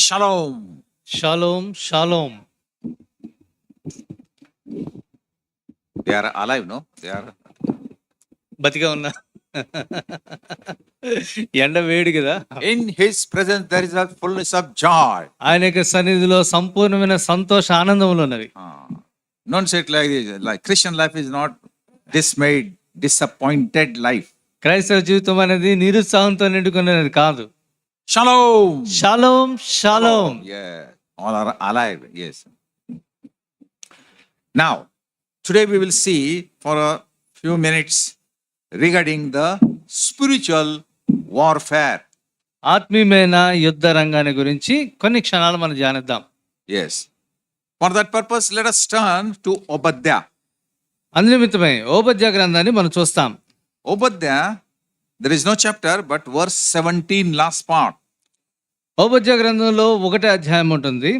Shalom. Shalom shalom. They are alive, no? They are. బతిగా ఉన్నా. ఎండ వేడి కదా. In His presence there is a fullness of joy. ఆయన యొక్క సన్నిధిలో సంపూర్ణమైన సంతోష ఆనందములు ఉన్నవి. Don't say it like this. Like Christian life is not dismayed, disappointed life. క్రైస్తవ జీవితం అనేది నిరుత్సాహంతో నిండుకునేది కాదు. Shalom. Shalom shalom. Yeah, all are alive. Yes. Now, today we will see for a few minutes regarding the spiritual warfare. ఆత్మీయమైన యుద్ధ రంగాన్ని గురించి కొన్ని క్షణాలు మనం ధ్యానిద్దాం. Yes. For that purpose, let us turn to Obadiah. అందునిమిత్తమై ఓబద్య గ్రంథాన్ని మనం చూస్తాం. Obadiah, there is no chapter, but verse 17, last part. ఓబద్య గ్రంథంలో 1వ అధ్యాయం ఉంటుంది.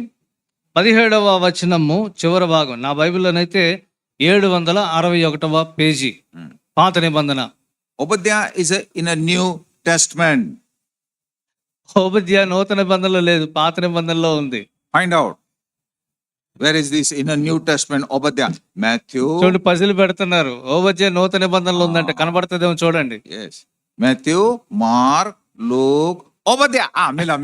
17వ వచనము చివరి భాగం. నా బైబిల్లోనైతే 761వ పేజీ, పాత నిబంధన. Obadiah is in a New Testament. ఓబద్య నూతన నిబంధనలో లేదు, పాత నిబంధనలో ఉంది. Find out. Where is this in a New Testament? Obadiah. Matthew. చూడండి, పజిల్ పెడుతున్నారు. ఓబద్య నూతన నిబంధనలో ఉందంటే కనబడుతుందేమో చూడండి. Yes. Matthew, Mark, Luke, Obadiah. Mila.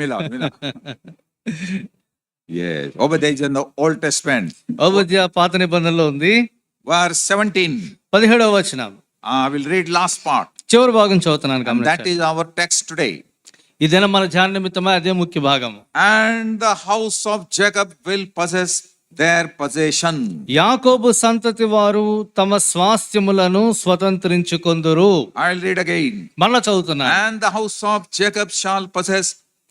Yes. Obadiah is in the Old Testament. ఓబద్య పాత నిబంధనలో ఉంది. Verse 17. 17వ వచనం. I will read last part. చివరి భాగం చదువుతున్నాను. And గమనించండి. that is our text today. ఇదేనా మన ధ్యాన నిమిత్తమై అదే ముఖ్య భాగం. And the house of Jacob will possess their possession. యాకోబు సంతతి వారు తమ స్వాస్థ్యములను స్వతంత్రించుకొందురు. I'll read again. మళ్ళా చదువుతున్నా. And the house of Jacob shall possess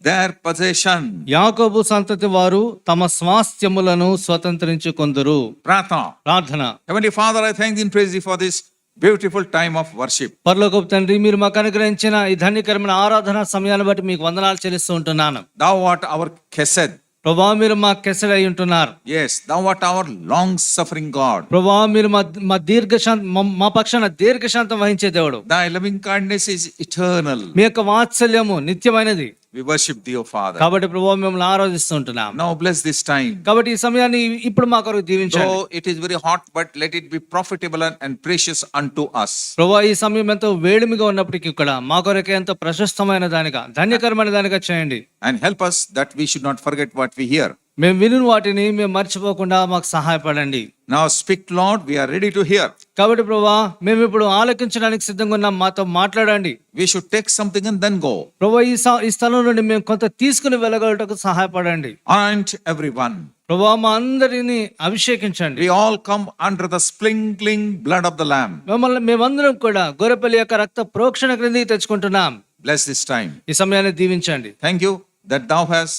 their possession. యాకోబు సంతతి వారు తమ స్వాస్థ్యములను స్వతంత్రించుకొందురు. ప్రార్థన. Heavenly Father, I thank thee and praise thee for this beautiful time of worship. పరలోకపు తండ్రి, మీరు మాకు అనుగ్రహించిన ఈ ధన్యకరమైన ఆరాధన సమయాన్ని బట్టి మీకు వందనాలు చెల్లిస్తూ ఉంటున్నాను. Thou art our chesed. ప్రభా, మీరు మా కెసడై ఉంటున్నారు. Yes, thou art our long suffering God. ప్రభా, మీరు మా మా పక్షాన దీర్ఘశాంతం వహించే దేవుడు. Thy loving kindness is eternal. మీ యొక్క వాత్సల్యము నిత్యమైనది. We worship thee, O Father. కాబట్టి ప్రభా, మిమ్మల్ని ఆరాధిస్తూ ఉంటున్నాం. Now bless this time. కాబట్టి ఈ సమయాన్ని ఇప్పుడు మా కొరకు దీవించండి. Though it is very hot, but let it be profitable and precious unto us. ప్రభా, ఈ సమయం ఎంతో వేడిమిగా ఉన్నప్పటికీ కూడా మా కొరకు ఎంతో ప్రశస్తమైన దానిగా, ధన్యకరమైన దానిగా చేయండి. And help us that we should not forget what we hear. మేము విను వాటిని మేము మర్చిపోకుండా మాకు సహాయపడండి. Now speak, Lord, we are ready to hear. కాబట్టి ప్రభా, మేము ఇప్పుడు ఆలకించడానికి సిద్ధంగా ఉన్నాం. మాతో మాట్లాడండి. We should take something and then go. ప్రభా, ఈ స్థలం నుండి మేము కొంత తీసుకుని వెళ్ళగలటకు సహాయపడండి. Anoint everyone. ప్రభా, మా అందరిని అభిషేకించండి. We all come under the sprinkling blood of the Lamb. మేమందరం కూడా గొర్రెపిల్ల యొక్క రక్త ప్రోక్షణ క్రిందికి తెచ్చుకుంటున్నాం. Bless this time. ఈ సమయాన్ని దీవించండి. Thank you that thou hast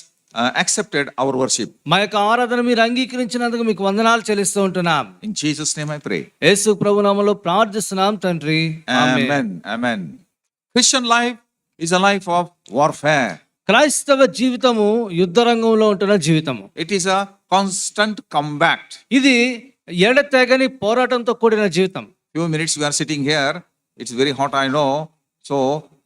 accepted our worship. మా యొక్క ఆరాధన మీరు అంగీకరించినందుకు మీకు వందనాలు చెల్లిస్తూ ఉంటున్నాం. In Jesus' name I pray. యేసు ప్రభు నామములో ప్రార్థిస్తున్నాం తండ్రి. Amen. Amen. Christian life is a life of warfare. క్రైస్తవ జీవితము యుద్ధ రంగంలో ఉంటున్న జీవితము. It is a constant combat. ఇది ఎడతెగని పోరాటంతో కూడిన జీవితం. Few minutes we are sitting here. It's very hot, I know. So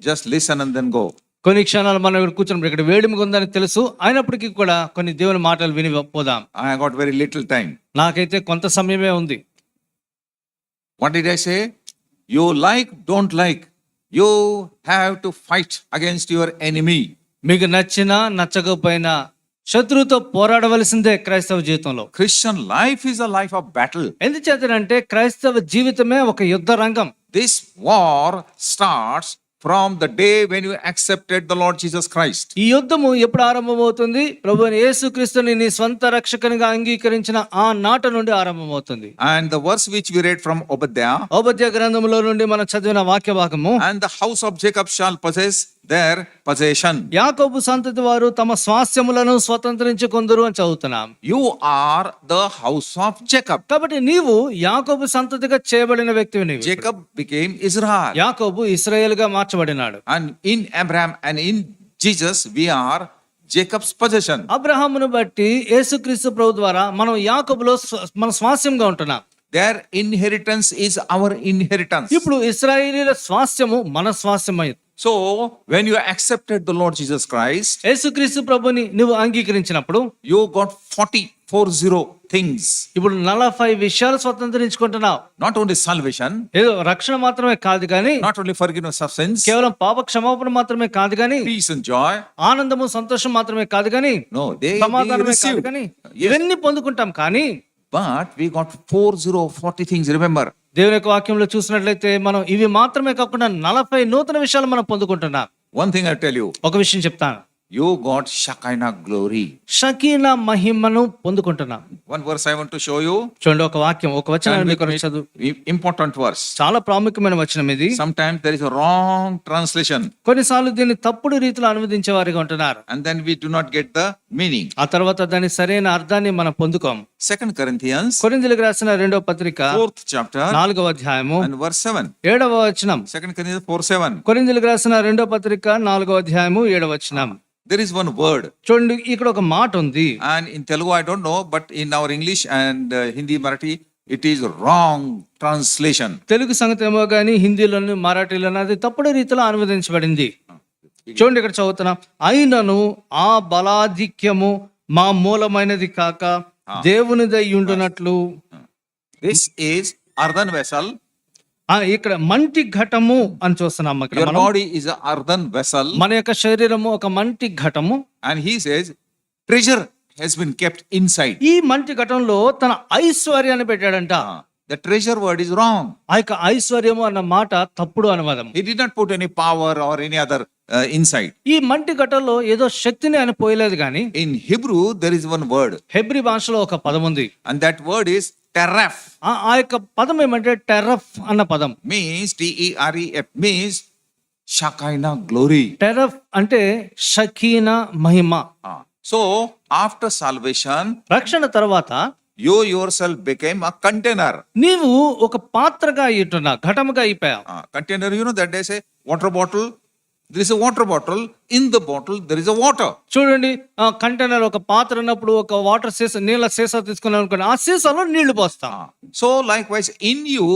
just listen and then go. కొన్ని క్షణాలు మనం ఇక్కడ కూర్చున్నప్పుడు ఇక్కడ వేడిమిగా ఉందని తెలుసు, అయినప్పటికీ కూడా కొన్ని దేవుని మాటలు విని పోదాం. I got very little time. నాకైతే కొంత సమయమే ఉంది. What did I say? You like, don't like. You have to fight against your enemy. మీకు నచ్చినా నచ్చకపోయినా శత్రువుతో పోరాడవలసిందే క్రైస్తవ జీవితంలో. Christian life is a life of battle. ఎందుచేతనంటే క్రైస్తవ జీవితమే ఒక యుద్ధ రంగం. This war starts from the day when you accepted the Lord Jesus Christ. ఈ యుద్ధము ఎప్పుడు ఆరంభమవుతుంది? ప్రభువైన యేసుక్రీస్తుని నీ స్వంత రక్షకునిగా అంగీకరించిన ఆ నాట నుండి ఆరంభమవుతుంది. And the verse which we read from Obadiah. ఓబద్య గ్రంథములో నుండి మనం చదివిన వాక్య భాగము. And the house of Jacob shall possess their possession. యాకోబు సంతతి వారు తమ స్వాస్థ్యములను స్వతంత్రించుకొందురు అని చదువుతున్నాం. You are the house of Jacob. కాబట్టి నీవు యాకోబు సంతతిగా చేయబడిన వ్యక్తివి. నీవు Jacob became Israel. యాకోబు ఇశ్రాయేలుగా మార్చబడినాడు. And in Abraham and in Jesus we are Jacob's possession. అబ్రహామును బట్టి యేసుక్రీస్తు ప్రభు ద్వారా మనం యాకోబులో మన స్వాస్థ్యంగా ఉంటున్నాం. Their inheritance is our inheritance. ఇప్పుడు ఇశ్రాయేలీయుల స్వాస్థ్యము మన స్వాస్థ్యమై So when you accepted the Lord Jesus Christ, యేసుక్రీస్తు ప్రభుని నువ్వు అంగీకరించినప్పుడు you got 40 things. ఇప్పుడు 40 విషయాలు స్వతంత్రించుకుంటున్నావు. Not only salvation, ఏదో రక్షణ మాత్రమే కాదు కానీ, not only forgiveness of sins, కేవలం పాప క్షమాపణ మాత్రమే కాదు కానీ, peace and joy. ఆనందము సంతోషం మాత్రమే కాదు కానీ, No, they సమాధానమే కాదు received. కానీ, Yes. ఇవన్నీ పొందుకుంటాం కానీ, But we got 40 things, remember. దేవుని యొక్క వాక్యంలో చూసినట్లయితే మనం ఇవి మాత్రమే కాకుండా 40 నూతన విషయాలు మనం పొందుకుంటున్నాం. One thing I tell you, ఒక విషయం చెప్తాను, you got Shekinah glory. Shekinah మహిమను పొందుకుంటున్నాం. One verse I want to show you. చూడండి, ఒక వాక్యం, ఒక వచనం Turn మీకు with me. చదువు. Important verse. చాలా ప్రాముఖ్యమైన వచనం ఇది. Sometimes there is a wrong translation కొన్నిసార్లు దీన్ని తప్పుడు రీతిలో అనువదించే వారిగా ఉంటున్నారు. and then we do not get the meaning. ఆ తర్వాత దాని సరైన అర్థాన్ని మనం పొందుకోం. 2 Corinthians కొరింథీయులకు రాసిన 2వ పత్రిక 4th chapter 4వ అధ్యాయము and verse 7. 7వ వచనం. 2 Corinthians 4:7. కొరింథీయులకు రాసిన 2వ పత్రిక 4వ అధ్యాయము 7వ వచనం. There is one word, చూడండి, ఇక్కడ ఒక మాట ఉంది. and in Telugu I don't know, but in our English and Hindi, Marathi, it is wrong translation. Telugu సంగతి ఏమో గానీ హిందీలోను మరాఠీలోను అది తప్పుడు రీతిలో అనువదించబడింది. చూడండి, ఇక్కడ చదువుతున్నాం. అయినను ఆ బలాధిక్యము మా మూలమైనది కాక దేవునిదై ఉండునట్లు. This is earthen vessel. ఇక్కడ మంటి ఘటము అని చూస్తున్నాం. ఇక్కడ Your మనం, body is an earthen vessel, మన యొక్క శరీరము ఒక మంటి ఘటము. and he says treasure has been kept inside. ఈ మంటి ఘటంలో తన ఐశ్వర్యాన్ని పెట్టాడంట. The treasure word is wrong. ఆ యొక్క ఐశ్వర్యము అన్న మాట తప్పుడు అనువాదం. He did not put any power or any other inside. ఈ మంటి ఘటంలో ఏదో శక్తిని ఆయన పోయలేదు గాని, In Hebrew there is one word, Hebrew భాషలో ఒక పదం ఉంది. and that word is teref. ఆ యొక్క పదం ఏమంటే టెరఫ్ అన్న పదం. Means TEREF, means Shekinah glory. టెరఫ్ అంటే షకీనా మహిమ. So after salvation, రక్షణ తర్వాత you yourself became a container. నీవు ఒక పాత్రగా అయ్యుంటున్నా, ఘటముగా అయిపోయావు. Container, you know that they say water bottle. There is a water bottle. In the bottle there is a water. చూడండి, container ఒక పాత్ర ఉన్నప్పుడు ఒక వాటర్ సీసా, నీళ్ళ సీసా తీసుకున్నాం అనుకోండి, ఆ సీసాలో నీళ్లు పోస్తాం. So likewise in you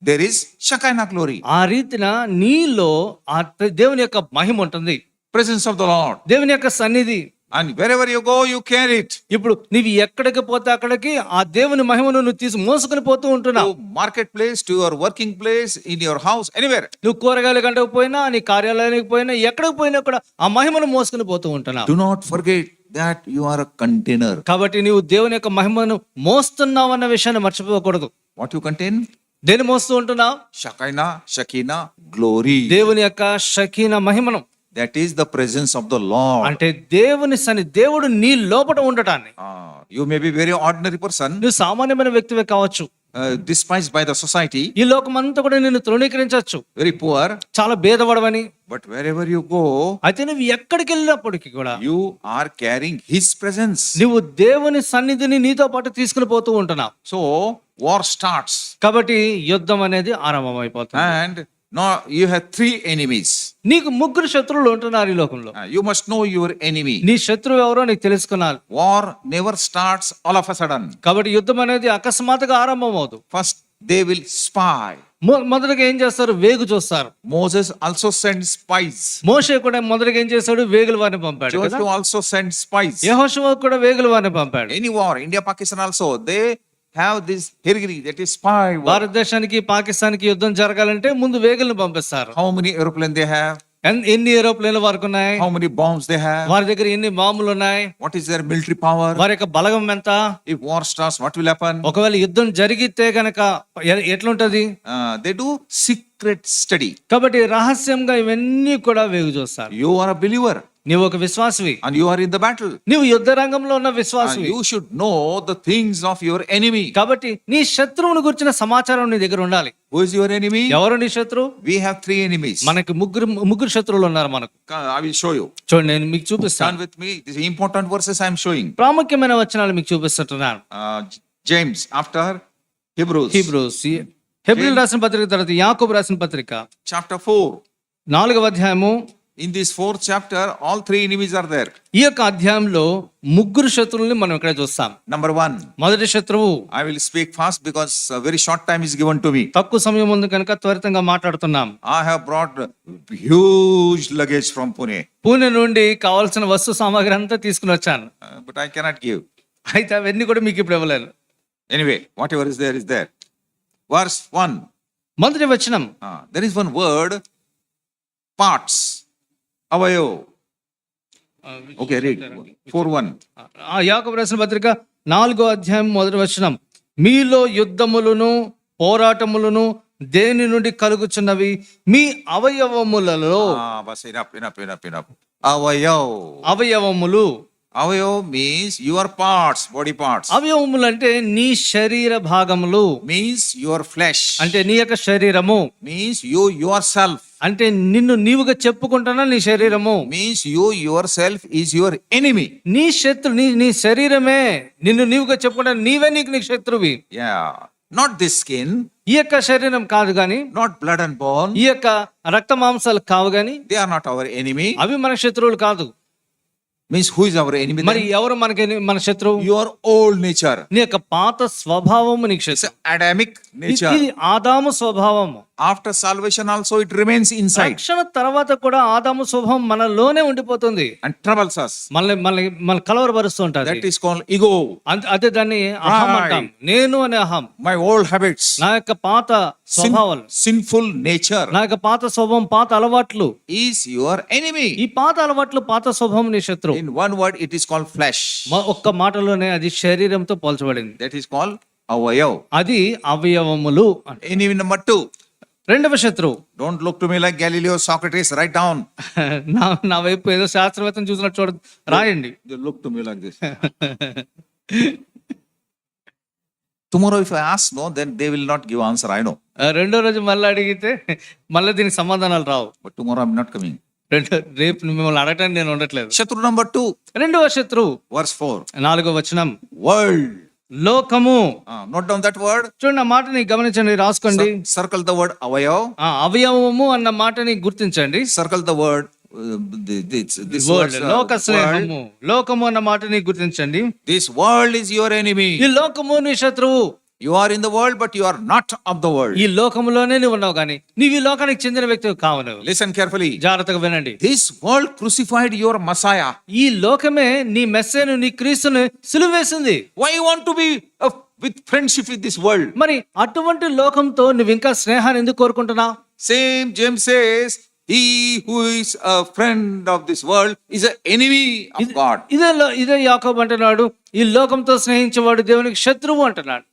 there is Shekinah glory. ఆ రీతిన నీలో ఆ దేవుని యొక్క మహిమ ఉంటుంది, Presence of the Lord. దేవుని యొక్క సన్నిధి. And wherever you go, you carry it. ఇప్పుడు నీవు ఎక్కడికి పోతే అక్కడికి ఆ దేవుని మహిమను నువ్వు తీసి మోసుకొని పోతూ ఉంటున్నావు. To marketplace, to your working place, in your house, anywhere. నువ్వు కూరగాయల గంటకు పోయినా, నీ కార్యాలయానికి పోయినా, ఎక్కడికి పోయినా కూడా ఆ మహిమను మోసుకొని పోతూ ఉంటున్నావు. Do not forget that you are a container. కాబట్టి నీవు దేవుని యొక్క మహిమను మోస్తున్నావు అన్న విషయాన్ని మర్చిపోకూడదు. What you contain? దేని మోస్తూ ఉంటున్నావు? Shekinah glory. దేవుని యొక్క షకీనా మహిమను. That is the presence of the Lord. అంటే దేవుని దేవుడు నీ లోపట ఉండటాన్ని. You may be very ordinary person, నువ్వు సామాన్యమైన వ్యక్తివే కావచ్చు, despised by the society, ఈ లోకమంతా కూడా నిన్ను తృణీకరించవచ్చు, very poor, చాలా భేదపడవని. but wherever you go, అయితే నువ్వు ఎక్కడికి వెళ్ళినప్పటికీ కూడా you are carrying His presence. నువ్వు దేవుని సన్నిధిని నీతో పాటు తీసుకుని పోతూ ఉంటున్నావు. So war starts, కాబట్టి యుద్ధం అనేది ఆరంభమైపోతుంది. and now you have 3 enemies. నీకు 3 శత్రువులు ఉంటున్నారు ఈ లోకంలో. You must know your enemy. నీ శత్రువు ఎవరో నీకు తెలుసుకున్నారు. War never starts all of a sudden. కాబట్టి యుద్ధం అనేది అకస్మాత్తుగా ఆరంభం అవుతుంది. First they will spy. మొదటగా ఏం చేస్తారు? వేగు చూస్తారు. Moses also sent spies. మోషే కూడా మొదటగా ఏం చేశాడు? వేగుల వారిని పంపాడు కదా. Joshua also sent spies. యెహోషువ కూడా వేగుల వారిని పంపాడు. Any war, India, Pakistan also, they have this herigri, that is spy war. భారతదేశానికి పాకిస్తాన్కి యుద్ధం జరగాలంటే ముందు వేగులను పంపిస్తారు. How many aeroplanes they have? ఎన్ని ఏరోప్లేన్లు వారికి ఉన్నాయి? How many bombs they have? వారి దగ్గర ఎన్ని బాంబులు ఉన్నాయి? What is their military power? వారి యొక్క బలగం ఎంత? If war starts, what will happen? ఒకవేళ యుద్ధం జరిగితే గనక ఎట్లుంటది? They do secret study. కాబట్టి రహస్యంగా ఇవన్నీ కూడా వేగు చూస్తారు. You are a believer నీవు ఒక విశ్వాసివి, and you are in the battle. నీవు యుద్ధ రంగంలో ఉన్న And విశ్వాసివి. you should know the things of your enemy. కాబట్టి నీ శత్రువుని గురించిన సమాచారం నీ దగ్గర ఉండాలి. Who is your enemy? ఎవరు నీ శత్రువు? We have 3 enemies. మనకి ముగ్గురు శత్రువులు ఉన్నారు మనకు. I will show you. చూడండి, నేను మీకు Stand చూపిస్తాను. with me. These are important verses I am showing. ప్రాముఖ్యమైన వచనాలు మీకు చూపిస్తున్నాను. James after Hebrews. హెబ్రీయులకు రాసిన పత్రిక తర్వాత యాకోబు రాసిన పత్రిక Chapter 4. 4వ అధ్యాయము In this fourth chapter, all three enemies are there. ఈ యొక్క అధ్యాయంలో ముగ్గురు శత్రువుల్ని మనం ఇక్కడ చూస్తాం. Number one, మొదటి శత్రువు, I will speak fast because a very short time is given to me. తక్కువ సమయం ఉంది కనుక త్వరితంగా మాట్లాడుతున్నాం. I have brought huge luggage from Pune, Pune నుండి కావాల్సిన వస్తు సామాగ్రి అంతా తీసుకుని వచ్చాను. but I cannot give. అయితే అవన్నీ కూడా మీకు ఇప్పుడు ఇవ్వలేను. Anyway, whatever is there is there. Verse 1. మొదటి వచనం, There is one word, parts. Avayo. Okay, read. 4:1. యాకోబు రాసిన పత్రిక 4వ అధ్యాయం మొదటి వచనం, మీలో యుద్ధములను పోరాటములను దేని నుండి కలుగుచున్నవి, మీ అవయవములలో. Bas, enough. Avayo. అవయవములు. Avayo means your parts, body parts. అవయవములు అంటే నీ శరీర భాగములు, Means your flesh. అంటే నీ యొక్క శరీరము, Means you yourself. అంటే నిన్ను నీవుగా చెప్పుకుంటున్నా నీ శరీరము. Means you yourself is your enemy. నీ శత్రు నీ శరీరమే నిన్ను నీవుగా చెప్పుకుంటా, నీవే నీకు శత్రువి. Yeah. Not this skin, ఈ యొక్క శరీరం కాదు గాని, not blood and bone. ఈ యొక్క రక్త మాంసాలు కావు గాని, They are not our enemy. అవి మన శత్రువులు కాదు. Means who is our enemy? మరి Then? ఎవరు మన శత్రువు? Your old nature. నీ యొక్క పాత స్వభావము నీకు It's శత్రువు. Adamic nature. ఇది ఆదాము స్వభావము. After salvation also it remains inside రక్షణ తర్వాత కూడా ఆదాము స్వభావం మనలోనే ఉండిపోతుంది. and troubles us. మన కలవరపరుస్తూ ఉంటుంది. That is called ego. అదే దాన్ని అహం అంటాం. నేను అనే అహం, My old habits. నా యొక్క పాత స్వభావాలు, Sinful nature నా యొక్క పాత స్వభావం, పాత అలవాట్లు. is your enemy. ఈ పాత అలవాట్లు, పాత స్వభావం నీ శత్రువు. In one word it is called flesh. ఒక్క మాటలోనే అది శరీరంతో పోల్చబడింది. That is called avayav. అది అవయవములు. Enemy number 2. రెండవ శత్రువు. Don't look to me like Galileo, Socrates. Write down. నా వైపు ఏదో శాస్త్రవేత్తను చూసినట్టు రాయండి. You look to me like this. Tomorrow if I ask no, then they will not give answer. I know. రెండో రోజు మళ్ళీ అడిగితే మళ్ళీ దీనికి సమాధానాలు రావు. But tomorrow I'm not coming. రేపు మిమ్మల్ని అడగటానికి నేను ఉండట్లేదు. Shatru number 2. రెండవ శత్రువు, Verse 4. 4వ వచనం, World. లోకము. Note down that word. చూడండి, ఆ మాటని గమనించండి, రాసుకోండి. Circle the word avayav. అవయవము అన్న మాటని గుర్తించండి. Circle the word. This word, word, లోక స్నేహము, లోకము అన్న మాటని గుర్తించండి. This world is your enemy. ఈ లోకము నీ శత్రువు. You are in the world, but you are not of the world. ఈ లోకములోనే నువ్వు ఉన్నావు కానీ నీవు ఈ లోకానికి చెందిన వ్యక్తి కావు. నువ్వు Listen carefully. జాగ్రత్తగా వినండి. This world crucified your Messiah. ఈ లోకమే నీ మెస్సేను, నీ క్రీస్తుని సిలువేసింది. Why you want to be with friendship with this world? మరి అటువంటి లోకంతో నువ్వు ఇంకా స్నేహాన్ని ఎందుకు కోరుకుంటున్నావు? Same James says, he who is a friend of this world is an enemy of God. ఇదే యాకోబు అంటున్నాడు, ఈ లోకంతో స్నేహించేవాడు దేవునికి శత్రువు అంటున్నాడు.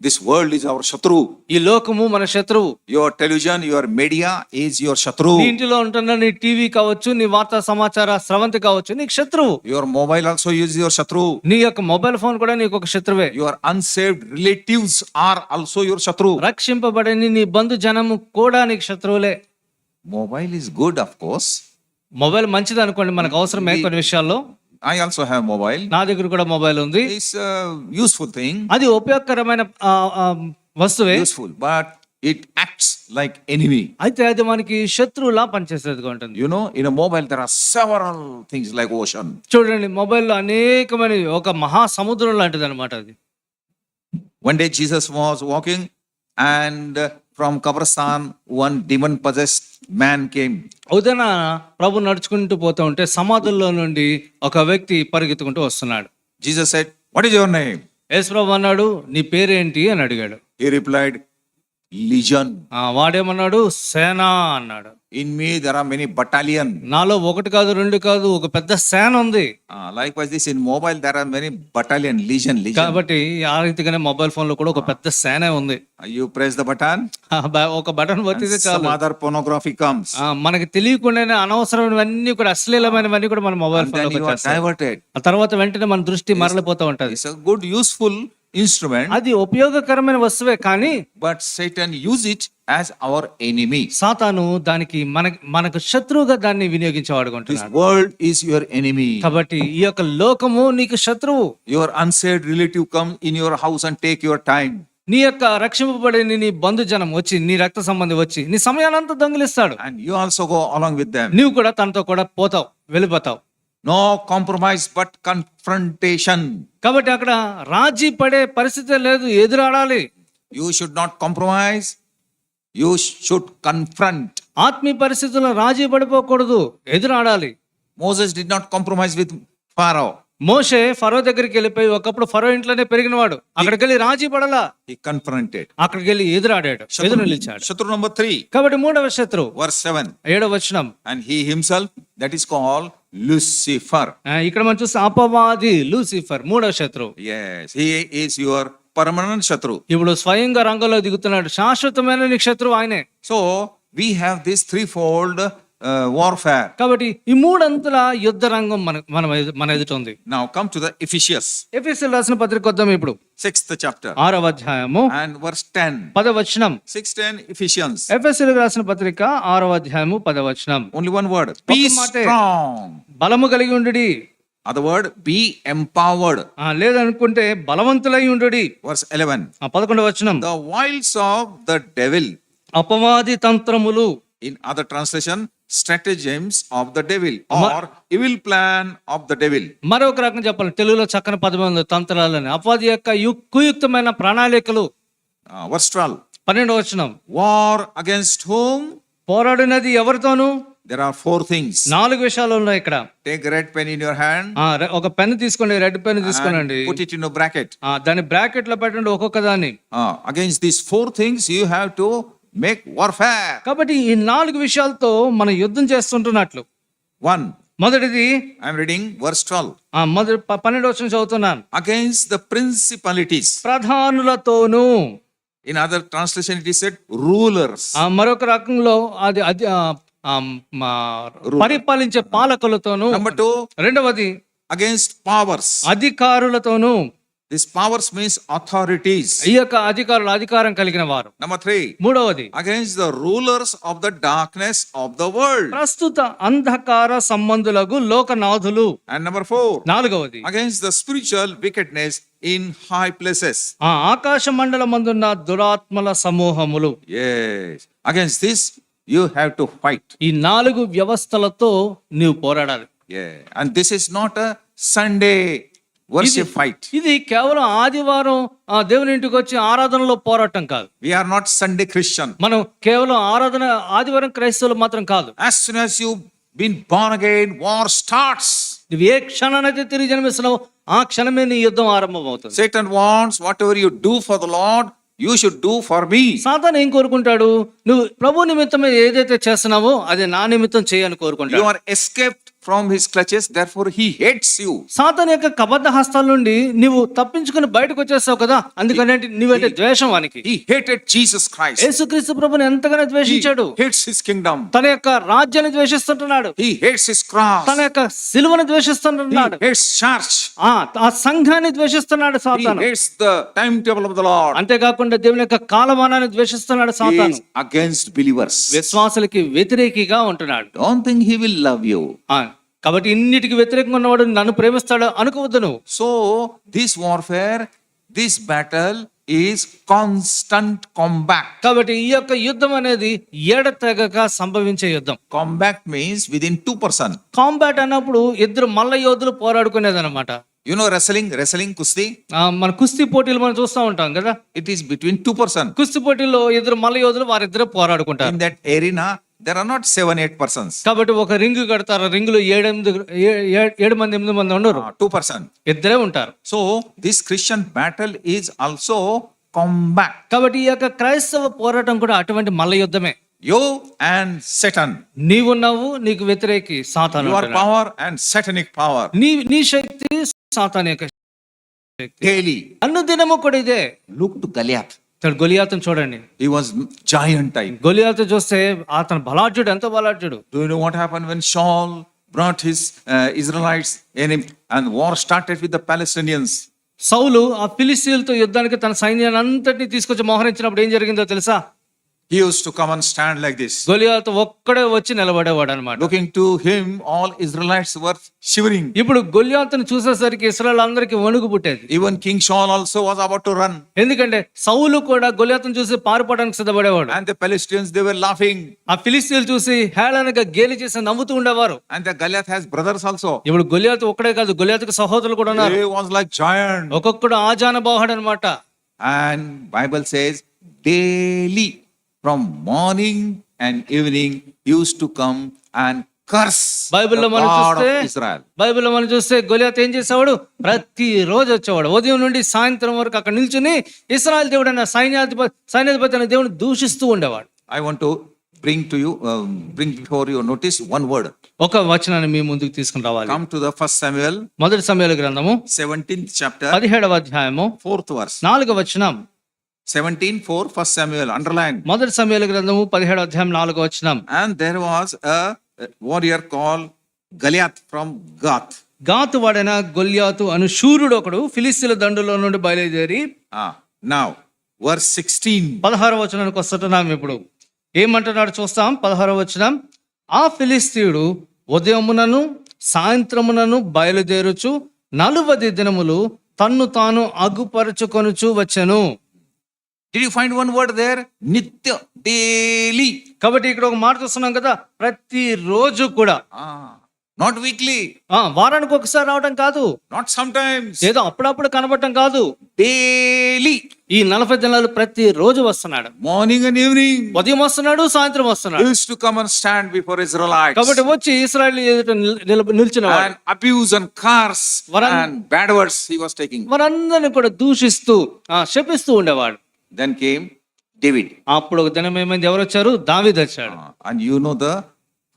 This world is our shatru. ఈ లోకము మన శత్రువు. Your television, your media is your shatru. నీ ఇంటిలో ఉంటున్న నీ టీవీ కావచ్చు, నీ వార్తా సమాచార స్రవంతి కావచ్చు, నీకు శత్రువు. Your mobile also is your shatru. నీ యొక్క మొబైల్ ఫోన్ కూడా నీకు ఒక శత్రువే. Your unsaved relatives are also your shatru. రక్షింపబడని నీ బంధు జనము కూడా నీకు శత్రువులే. Mobile is good, of course. Mobile మంచిది అనుకోండి, మనకు అవసరమే కొన్ని విషయాల్లో. I also have mobile. నా దగ్గర కూడా మొబైల్ ఉంది. It's a useful thing. అది ఉపయోగకరమైన వస్తువే. Useful, but it acts like enemy. అయితే అది మనకి శత్రువులా పనిచేసేదిగా ఉంటుంది. You know, in a mobile there are several things like ocean. చూడండి, మొబైల్లో అనేకమైన ఒక మహాసముద్రం లాంటిది అనమాట అది. One day Jesus was walking and from Kabristan one demon possessed man came. ఉదయన ప్రభు నడుచుకుంటూ పోతూ ఉంటే సమాధుల్లో నుండి ఒక వ్యక్తి పరిగెత్తుకుంటూ వస్తున్నాడు. Jesus said, "What is your name?" యేసు ప్రభు అన్నాడు, నీ పేరేంటి అని అడిగాడు. He replied, "Legion." వాడేమన్నాడు, సేన అన్నాడు. In me there are many battalion. నాలో ఒకటి కాదు, రెండు కాదు, ఒక పెద్ద సేన ఉంది. Likewise this in mobile there are many battalion, legion. కాబట్టి ఆ రీతిగానే మొబైల్ ఫోన్ లో కూడా ఒక పెద్ద సేన ఉంది. You press the button, ఒక బటన్ ఒత్తితే some చాలు, other pornography comes. మనకి తెలియకుండానే అనవసరమైనవన్నీ కూడా, అశ్లీలమైనవన్నీ కూడా మన మొబైల్ And ఫోన్ then లోకి you are వచ్చేస్తాయి. diverted. ఆ తర్వాత వెంటనే మన దృష్టి మరలిపోతూ ఉంటది. It's a good useful instrument, అది ఉపయోగకరమైన వస్తువే, కానీ but Satan use it as our enemy. సాతాను దానికి మనకు శత్రువుగా దాన్ని వినియోగించేవాడు This అంటున్నాడు. world is your enemy. కాబట్టి ఈ యొక్క లోకము నీకు శత్రువు. Your unsaved relative come in your house and take your time. నీ యొక్క రక్షింపబడిన నీ బంధుజనం వచ్చి నీ రక్త సంబంధి వచ్చి నీ సమయానంతా దొంగిలిస్తాడు. and you also go along with them. నీవు కూడా తనతో కూడా పోతావు, వెళ్ళిపోతావు. No compromise but confrontation. కాబట్టి అక్కడ రాజీ పడే పరిస్థితి లేదు, ఎదురాడాలి. You should not compromise. You should confront. ఆత్మీయ పరిస్థితుల్లో రాజీ పడిపోకూడదు, ఎదురాడాలి. Moses did not compromise with Pharaoh. మోషే ఫరో దగ్గరికి వెళ్ళిపోయి, ఒకప్పుడు ఫరో ఇంట్లోనే పెరిగినవాడు, అక్కడికి వెళ్ళి రాజీ పడలా, He confronted. అక్కడికి వెళ్ళి ఎదురాడాడు, ఎదురు నిలిచాడు. Shatru number 3, కాబట్టి మూడవ శత్రువు, verse 7. 7వ వచనం. And he himself, that is called Lucifer. ఇక్కడ మనం చూస్తే అపవాది లూసిఫర్, మూడవ శత్రువు. Yes, he is your permanent Shatru. ఇప్పుడు స్వయంగా రంగంలో దిగుతున్నాడు, శాశ్వతమైన నీ శత్రువు ఆయనే. So we have this threefold warfare. కాబట్టి ఈ మూడంతుల యుద్ధ రంగం మన ఎదుట ఉంది. Now come to the Ephesians, ఎఫెసీయులకు రాసిన పత్రిక వద్దాం ఇప్పుడు, 6th chapter 6వ అధ్యాయము and verse 10. 10వ వచనం. 6:10 Ephesians. ఎఫెసీయులకు రాసిన పత్రిక 6వ అధ్యాయము 10వ వచనం. Only one word. Be మాటే. strong. బలము కలిగి ఉండుడి. Other word, be empowered. లేదనుకుంటే బలవంతులై ఉండుడి. Verse 11. 11వ వచనం. The wiles of the devil. అపవాది తంత్రములు. In other translation, stratagems of the devil or evil plan of the devil. మరొక రకంగా చెప్పాలి, తెలుగులో చక్కని పదం ఉంది, తంత్రాలని. అపవాది యొక్క కుయుక్తమైన ప్రణాళికలు. Verse 12. 12వ వచనం. War against whom? పోరాడినది ఎవరితోను? There are 4 things. 4 విషయాలు ఉన్నాయి ఇక్కడ. Take a red pen in your hand. ఒక పెన్ తీసుకోండి, రెడ్ పెన్ తీసుకోనండి, Put it in a bracket. దాన్ని బ్రాకెట్ లో పెట్టండి ఒక్కొక్క దాన్ని. Against these 4 things you have to make warfare. కాబట్టి ఈ 4 విషయాలతో మనం యుద్ధం చేస్తుంటున్నట్లు. 1. మొదటిది, I am reading verse 12. మొదటి 12వ వచనం చదువుతున్నాను. Against the principalities. ప్రధానులతోను. In other translation it is said rulers. మరొక రకంలో అది పరిపాలించే పాలకులతోను. Number 2. రెండవది, Against powers. అధికారులతోను. This powers means authorities. ఈ యొక్క అధికారులు అధికారం కలిగిన వారు. Number 3. మూడవది, Against the rulers of the darkness of the world. ప్రస్తుత అంధకార సంబంధులకు లోకనాథులు. And number 4. నాలుగవది, Against the spiritual wickedness in high places. ఆకాశ మండలమందున్న దురాత్మల సమూహములు. Yes. Against this you have to fight. ఈ 4 వ్యవస్థలతో నీవు పోరాడాలి. Yeah. And this is not a Sunday worship fight. ఇది కేవలం ఆదివారం దేవుని ఇంటికి వచ్చి ఆరాధనలో పోరాటం కాదు. We are not Sunday Christian. మనం కేవలం ఆదివారం క్రైస్తవులు మాత్రం కాదు. As soon as you been born again, war starts. నువ్వు ఏ క్షణానైతే తిరిగి జన్మిస్తున్నావు, ఆ క్షణమే నీ యుద్ధం ఆరంభం అవుతుంది. Satan wants whatever you do for the Lord, you should do for me. సాతాను ఏం కోరుకుంటాడు? నువ్వు ప్రభు నిమిత్తమే ఏదైతే చేస్తున్నావో అది నా నిమిత్తం చేయని కోరుకుంటాడు. You are escaped from his clutches, therefore he hates you. సాతాను యొక్క కబద్ధ హస్తాల నుండి నువ్వు తప్పించుకుని బయటకు వచ్చేస్తావు కదా, అందుకనే నువ్వంటే ద్వేషం వానికి. He hated Jesus Christ. యేసుక్రీస్తు ప్రభుని ఎంతగానో ద్వేషించాడు. He hates his kingdom. తన యొక్క రాజ్యాన్ని ద్వేషిస్తుంటున్నాడు. He hates his cross. తన యొక్క సిలువను ద్వేషిస్తుంటున్నాడు. He hates church. ఆ సంఘాన్ని ద్వేషిస్తున్నాడు He సాతాను. hates the timetable of the Lord. అంతేకాకుండా దేవుని యొక్క కాలమానాన్ని ద్వేషిస్తున్నాడు He సాతాను. is against believers. విశ్వాసులకి వ్యతిరేకిగా ఉంటున్నాడు. Don't think he will love you. కాబట్టి ఇన్నిటికి వ్యతిరేకంగా ఉన్నవాడు నన్ను ప్రేమిస్తాడు అనుకోవద్దు నువ్వు. So this warfare, this battle is constant combat. కాబట్టి ఈ యొక్క యుద్ధం అనేది ఎడతెగక సంభవించే యుద్ధం. Combat means within 2 persons. Combat అన్నప్పుడు ఇద్దరు మల్ల యోధులు పోరాడుకునేది అనమాట. You know wrestling kusti? మన కుస్తీ పోటీలు మనం చూస్తూ ఉంటాం కదా. It is between 2 persons. కుస్తీ పోటీల్లో ఇద్దరు మల్ల యోధులు వారిద్దరు పోరాడుకుంటారు. In that arena there are not 7-8 persons. కాబట్టి ఒక రింగ్ కడతారు, రింగులో 7 మంది 8 మంది ఉండరు, 2 persons. ఇద్దరే ఉంటారు. So this Christian battle is also combat. కాబట్టి ఈ యొక్క క్రైస్తవ పోరాటం కూడా అటువంటి మల్ల యుద్ధమే. You and Satan. నీవున్నావు, నీకు వ్యతిరేకి సాతాను. Your power and satanic power. నీ శక్తి సాతాను యొక్క శక్తి. Daily. అనుదినము కూడా ఇదే. Look to Goliath. గొలియాతును చూడండి. He was giant type. గొలియాతు చూస్తే అతను బలాఢ్యుడు, ఎంత బలాఢ్యుడు. Do you know what happened when Saul brought his Israelites in him and war started with the Palestinians? సౌలు ఆ ఫిలిస్తీయులతో యుద్ధానికి తన సైన్యాన్ని అంతటిని తీసుకొచ్చి మోహరించినప్పుడు ఏం జరిగిందో తెలుసా? He used to come and stand like this. గొలియాతు ఒక్కడే వచ్చి నిలబడేవాడు అనమాట. Looking to him, all Israelites were shivering. ఇప్పుడు గొలియాతును చూసేసరికి ఇశ్రాయేల్ అందరికి వణుకు పుట్టేది. Even King Saul also was about to run. ఎందుకంటే సౌలు కూడా గొలియాతును చూసి పారిపోవడానికి సిద్ధపడేవాడు. And the Palestinians, they were laughing. ఆ ఫిలిస్తీయులు చూసి హేళనగా గేలి చేసి నవ్వుతూ ఉండేవారు. And the Goliath has brothers also. ఇప్పుడు గొలియాతు ఒక్కడే కాదు, గొలియాతుకు సహోదరులు కూడా ఉన్నారు. He was like giant. ఒక్కొక్కడు ఆజానబాహుడు అనమాట. And Bible says daily from morning and evening used to come and curse బైబిల్లో the మనం God చూస్తే of Israel. బైబిల్లో మనం చూస్తే గొలియాతు ఏం చేసేవాడు? ప్రతి రోజు వచ్చేవాడు. ఉదయం నుండి సాయంత్రం వరకు అక్కడ నిల్చుని ఇశ్రాయేలు దేవుడు అన్న సైన్యాధిపతి అనే దేవుని దూషిస్తూ ఉండేవాడు. I want to bring to you, bring before your notice one word. ఒక వచనాన్ని మీ ముందుకు తీసుకుని రావాలి. Come to the 1 Samuel, మొదటి సమూయేలు గ్రంథము 17th chapter, 17వ అధ్యాయము 4th verse. 4వ వచనం. 17:4, 1 Samuel, underline. మొదటి సమూయేలు గ్రంథము 17వ అధ్యాయం 4వ వచనం. And there was a warrior called Goliath from Gath. గాతు వాడైన గొల్యాతు అను శూరుడు ఒకడు ఫిలిస్తీయుల దండులో నుండి బయలుదేరి. Now, verse 16. 16వ వచనానికి వస్తున్నాం. ఇప్పుడు ఏమంటున్నాడు చూస్తాం. 16వ వచనం. ఆ ఫిలిస్తీయుడు ఉదయమునను సాయంత్రమునను బయలుదేరుచు 40 దినములు తన్ను తాను అగుపరుచుకొనుచు వచ్చెను. Did you find one word there? Nitya, daily. కాబట్టి ఇక్కడ ఒక మాట చూస్తున్నాం కదా, ప్రతి రోజు కూడా. Not weekly. వారానికి ఒకసారి రావడం కాదు, Not sometimes. ఏదో అప్పుడప్పుడు కనబడటం కాదు, Daily. ఈ 40 దినాలు ప్రతి రోజు వస్తున్నాడు. Morning and evening. ఉదయం వస్తున్నాడు, సాయంత్రం He వస్తున్నాడు. used to come and stand before Israelites. కాబట్టి వచ్చి ఇశ్రాయేలు ఎదుట నిలిచిన And abuse and curse and bad words he was taking. వారందరిని కూడా దూషిస్తూ శపిస్తూ ఉండేవాడు. Then came David. అప్పుడు ఒక దినం ఏమైంది? ఎవరు వచ్చారు? దావీదు వచ్చాడు. And you know the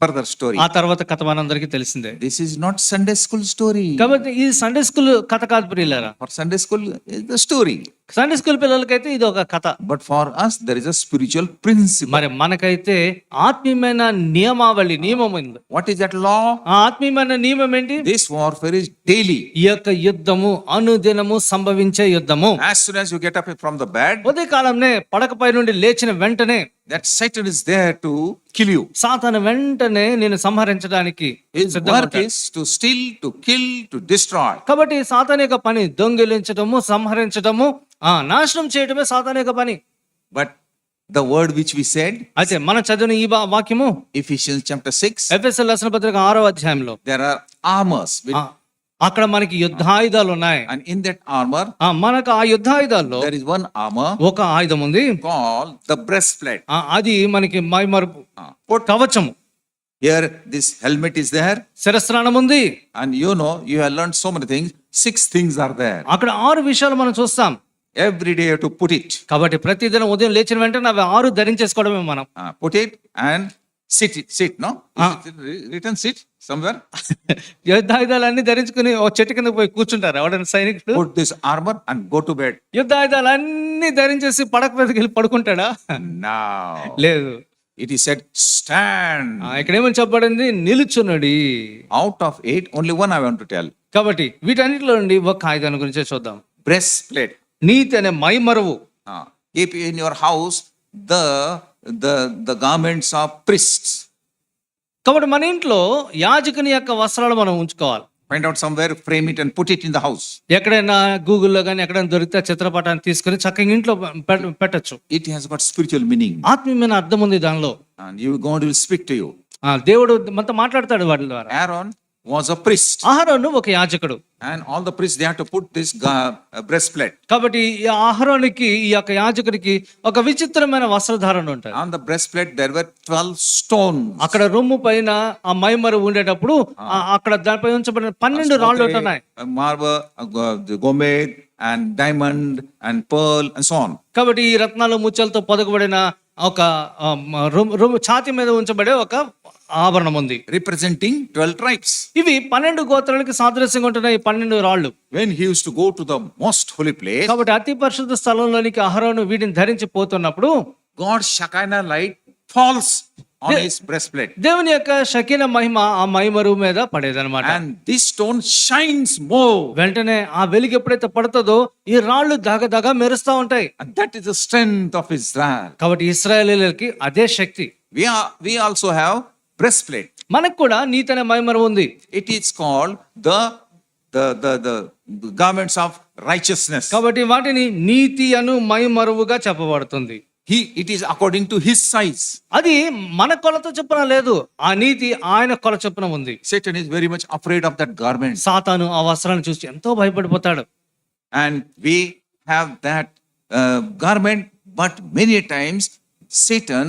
further story. ఆ తర్వాత కథ మనందరికీ తెలిసిందే. This is not Sunday school story. కాబట్టి ఈ సండే స్కూల్ కథ కాదు ప్రియులారా. For Sunday school is the story. Sunday school పిల్లలకైతే ఇది ఒక కథ. But for us there is a spiritual principle. మరి మనకైతే ఆత్మీయమైన నియమం ఉంది. What is that law? ఆ ఆత్మీయమైన నియమం ఏంటి? This warfare is daily. ఈ యొక్క యుద్ధము అనుదినము సంభవించే యుద్ధము. As soon as you get up from the bed, ఉదయకాలంనే పడకపై నుండి లేచిన వెంటనే that Satan is there to kill you. సాతాను వెంటనే నేను సంహరించడానికి His సిద్ధంగా work ఉంటాడు. is to steal, to kill, to destroy. కాబట్టి సాతాను యొక్క పని దొంగిలించడము, సంహరించడము, నాశనం చేయడమే సాతాను యొక్క పని. But the word which we said, అయితే మనం చదివిన ఈ వాక్యము Ephesians chapter 6, ఎఫెసీయుల రాసిన పత్రిక 6వ అధ్యాయంలో there are armors. అక్కడ మనకి యుద్ధాయుధాలు ఉన్నాయి. And in that armor, మనకు ఆ యుద్ధాయుధాల్లో there is one armor ఒక ఆయుధం ఉంది, called the breastplate. అది మనకి మైమరుపు కవచము. Here this helmet is there. శిరస్త్రాణం ఉంది. And you have learned so many things. 6 things are there. అక్కడ 6 విషయాలు మనం చూస్తాం. Every day you have to put it. కాబట్టి ప్రతిదినం ఉదయం లేచిన వెంటనే అవి 6 ధరించేసుకోవడమే మనం. Put it and sit, no? Is it written sit somewhere? యుద్ధాయుధాలన్నీ ధరించుకుని ఓ చెట్టు కింద పోయి కూర్చుంటారు ఎవడైనా సైనికుడు. Put this armor and go to bed. యుద్ధాయుధాలన్నీ ధరించేసి పడక మీదకి వెళ్ళి పడుకుంటాడా? Now. లేదు. It is said stand. ఇక్కడ ఏమని చెప్పబడింది? నిలుచున్నడి. Out of 8, only one I want to tell. కాబట్టి వీటన్నిటిలో నుండి ఒక ఆయుధాన్ని గురించే చూద్దాం. Breastplate. నీతి అనే మైమరువు. Keep in your house the garments of priests. కాబట్టి మన ఇంట్లో యాజకుని యొక్క వస్త్రాలు మనం ఉంచుకోవాలి. Find out somewhere, frame it and put it in the house. ఎక్కడైనా గూగుల్లో కానీ ఎక్కడైనా దొరికితే చిత్రపటాన్ని తీసుకుని చక్కగా ఇంట్లో పెట్టచ్చు. It has got spiritual meaning. ఆత్మీయమైన అర్థం ఉంది దానిలో. And God will speak to you. దేవుడు మనతో మాట్లాడతాడు వాటి ద్వారా. Aaron was a priest. అహరోను ఒక యాజకుడు. And all the priests, they have to put this breastplate. కాబట్టి ఈ అహరోనుకి, ఈ యొక్క యాజకుడికి ఒక విచిత్రమైన వస్త్రధారణ ఉంటుంది. On the breastplate there were 12 stones. అక్కడ రొమ్ము పైన ఆ మైమరు ఉండేటప్పుడు అక్కడ దానిపై ఉంచబడిన 12 రాళ్ళు ఉంటున్నాయి. Marble, gomed and diamond and pearl and so on. కాబట్టి ఈ రత్నాలు ముత్యాలతో పొదగబడిన ఒక రొమ్ము ఛాతీ మీద ఉంచబడే ఒక ఆభరణం ఉంది. Representing 12 tribes. ఇవి 12 గోత్రాలకి సాదృశ్యంగా ఉంటున్నాయి 12 రాళ్ళు. When he used to go to the most holy place, కాబట్టి అతి పరిశుద్ధ స్థలంలోనికి అహరోను వీటిని ధరించి పోతున్నప్పుడు God's Shekinah light falls on his breastplate. దేవుని యొక్క షకీన మహిమ ఆ మైమరువు మీద పడేదన్నమాట. And this stone shines more. వెంటనే ఆ వెలుగు ఎప్పుడైతే పడుతుందో ఈ రాళ్ళు దగదగ మెరుస్తా ఉంటాయి. And that is the strength of Israel. కాబట్టి ఇశ్రాయేలీయులకి అదే శక్తి. We also have breastplate. మనకు కూడా నీతి అనే మైమరువు ఉంది. It is called the garments of righteousness. కాబట్టి వాటిని నీతి అను మైమరువుగా చెప్పబడుతుంది. It is according to his size. అది మన కొలత చొప్పున లేదు, ఆ నీతి ఆయన కొల చొప్పున ఉంది. Satan is very much afraid of that garment. సాతాను ఆ వస్త్రాన్ని చూసి ఎంతో భయపడిపోతాడు. And we have that garment, but many times Satan,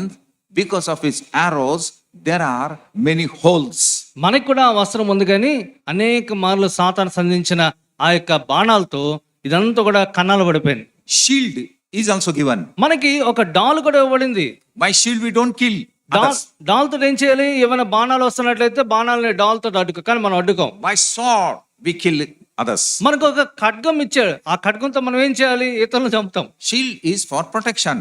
because of his arrows, there are many holes. మనకు కూడా ఆ వస్త్రం ఉంది, కానీ అనేక మార్లు సాతాను సంధించిన ఆ యొక్క బాణాలతో ఇదంతా కూడా కన్నాలు పడిపోయింది. Shield is also given. మనకి ఒక డాల్ కూడా ఇవ్వబడింది. By shield we don't kill others. డాల్ తో ఏం చేయాలి? ఏమైనా బాణాలు వస్తున్నట్లయితే బాణాలని డాల్ తో అడ్డుకో, కానీ మనం అడ్డుకోం. By sword we kill others. మనకు ఒక ఖడ్గం ఇచ్చాడు, ఆ ఖడ్గంతో మనం ఏం చేయాలి? ఇతరులను చంపుతాం. Shield is for protection.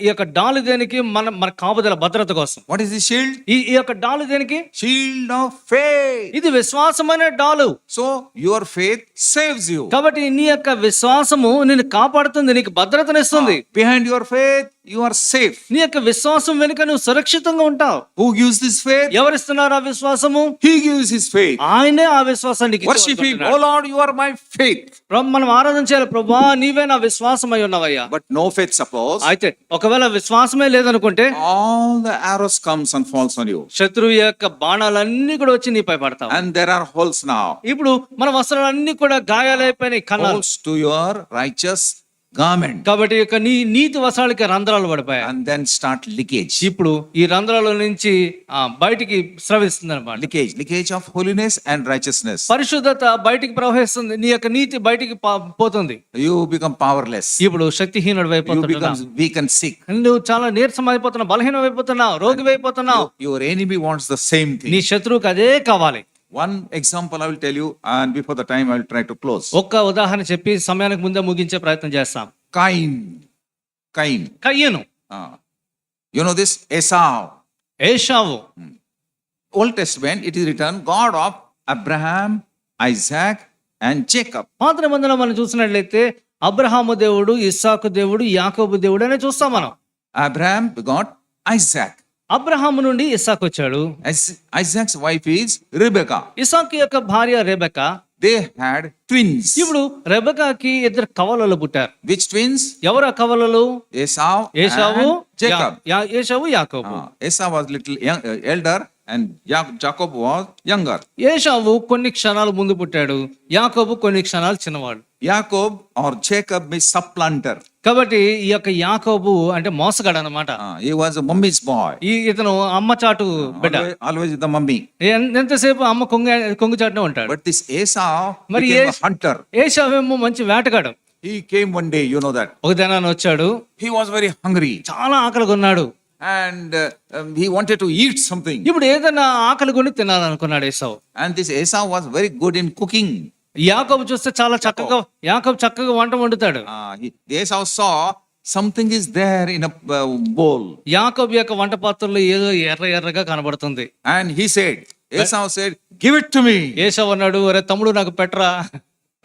ఈ యొక్క డాల్ దేనికి? మన కాపుదల భద్రత కోసం. What is the shield? ఈ యొక్క డాల్ దేనికి? Shield of faith. ఇది విశ్వాసమైన డాలు. So your faith saves you. కాబట్టి నీ యొక్క విశ్వాసము నిన్ను కాపాడుతుంది, నీకు భద్రతనిస్తుంది. Behind your faith you are safe. నీ యొక్క విశ్వాసం వెనుక నువ్వు సురక్షితంగా ఉంటావు. Who gives this faith? ఎవరిస్తున్నారు ఆ విశ్వాసము? He gives his faith. ఆయనే ఆ విశ్వాసానికి Worship him. Oh Lord, you are my faith. మనం ఆరాధన చేయాలి. ప్రభువా, నీవే నా విశ్వాసం అయి ఉన్నావయ్యా. But no faith, suppose. అయితే ఒకవేళ విశ్వాసమే లేదనుకుంటే All the arrows comes and falls on you. శత్రువు యొక్క బాణాలన్నీ కూడా వచ్చి నీపై పడతావు. And there are holes now. ఇప్పుడు మన వస్త్రాలన్నీ కూడా గాయాలైపోయినాయి, కన్నాలు. Holes to your righteous garment. కాబట్టి ఇక నీ నీతి వస్త్రాలకి రంధ్రాలు పడిపోయాయి. And then start leakage. ఇప్పుడు ఈ రంధ్రాల నుంచి బయటికి స్రవిస్తుంది అనమాట. Leakage of holiness and righteousness. పరిశుద్ధత బయటికి ప్రవహిస్తుంది, నీ యొక్క నీతి బయటికి పోతుంది. You become powerless. ఇప్పుడు శక్తిహీనుడు You అయిపోతున్నావు, become weak and sick. నువ్వు చాలా నీరసం అయిపోతున్నావు, బలహీనం అయిపోతున్నావు, రోగి అయిపోతున్నావు. Your enemy wants the same thing. నీ శత్రువుకి అదే కావాలి. One example I will tell you, and before the time I will try to close. ఒక్క ఉదాహరణ చెప్పి సమయానికి ముందే ముగించే ప్రయత్నం చేస్తాం. Cain. కయ్యను. You know this? Esau. ఏశావు. Old Testament, it is written, God of Abraham, Isaac, and Jacob. పాత నిబంధనలో మనం చూసినట్లయితే అబ్రహాము దేవుడు, ఇస్సాకు దేవుడు, యాకోబు దేవుడు అనే చూస్తాం మనం. Abraham begot Isaac. అబ్రహాము నుండి ఇస్సాకు వచ్చాడు. Isaac's wife is Rebekah. ఇస్సాకు యొక్క భార్య రెబెకా. They had twins. ఇప్పుడు రెబెకాకి ఇద్దరు కవలలు పుట్టారు. Which twins? ఎవరు ఆ కవలలు? Esau ఏశావు, and Jacob. ఏశావు, యాకోబు. Esau was little elder and Jacob was younger. ఏశావు కొన్ని క్షణాలు ముందు పుట్టాడు, యాకోబు కొన్ని క్షణాలు చిన్నవాడు. Jacob or Jacob means supplanter. కాబట్టి ఈ యొక్క యాకోబు అంటే మోసగాడు అన్నమాట. He was a mummy's boy. ఇతను అమ్మ చాటు బిడ్డ. Always the mummy. ఎంతసేపు అమ్మ కొంగు చాటునే ఉంటాడు. But this Esau మరి became a hunter. ఏశావేమో మంచి వేటగాడు. He came one day, you know that. ఒక దినాన వచ్చాడు. He was very hungry. చాలా ఆకలిగా ఉన్నాడు. And he wanted to eat something. ఇప్పుడు ఏదైనా ఆకలి కొని తినాలనుకున్నాడు ఏశావు. And this Esau was very good in cooking. యాకోబు చూస్తే చాలా చక్కగా వంట వండుతాడు. Esau saw something is there in a bowl. యాకోబు యొక్క వంట పాత్రలో ఏదో ఎర్రగా కనబడుతుంది. And Esau said, give it to me. ఏశావు అన్నాడు, అరే తమ్ముడు నాకు పెట్టరా,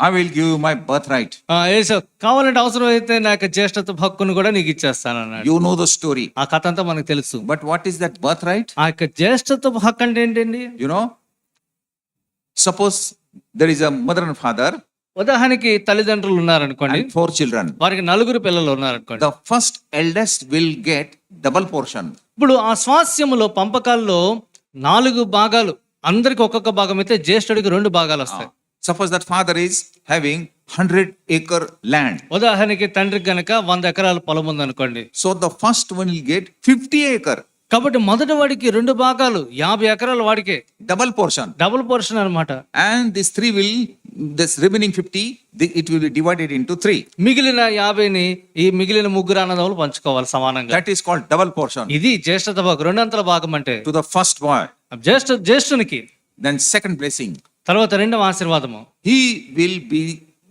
I will give you my birthright. ఏశావు కావాలంటే అవసరం అయితే నా యొక్క జ్యేష్ఠత్వ హక్కును కూడా నీకు ఇచ్చేస్తాను అన్నాడు. You know the story. ఆ కథ అంతా మనకు తెలుసు. But what is that birthright? ఆ యొక్క జ్యేష్ఠత్వ హక్కు అంటే ఏంటండి? You know, suppose there is a mother and father. ఉదాహరణకి తల్లిదండ్రులు ఉన్నారనుకోండి, And 4 children. వారికి 4 పిల్లలు ఉన్నారనుకోండి. The first eldest will get double portion. ఇప్పుడు ఆ స్వాస్యములో పంపకాల్లో 4 భాగాలు, అందరికి ఒక్కొక్క భాగం అయితే జ్యేష్ఠుడికి 2 భాగాలు వస్తాయి. Suppose that father is having 100-acre land. ఉదాహరణకి తండ్రికి గనక 100 ఎకరాల పొలం ఉంది అనుకోండి. So the first one will get 50 acre. కాబట్టి మొదటి వాడికి 2 భాగాలు 50 ఎకరాల వాడికే Double portion. డబుల్ పోర్షన్ అన్నమాట. And this remaining 50, it will be divided into 3. మిగిలిన 50ని ఈ మిగిలిన 3 అన్నదమ్ములు పంచుకోవాలి సమానంగా. That is called double portion. ఇది జ్యేష్ఠత భాగం, 2 అంతల భాగం అంటే. To the first boy. జ్యేష్ఠునికి. Then second blessing. తర్వాత 2వ ఆశీర్వాదము. He will be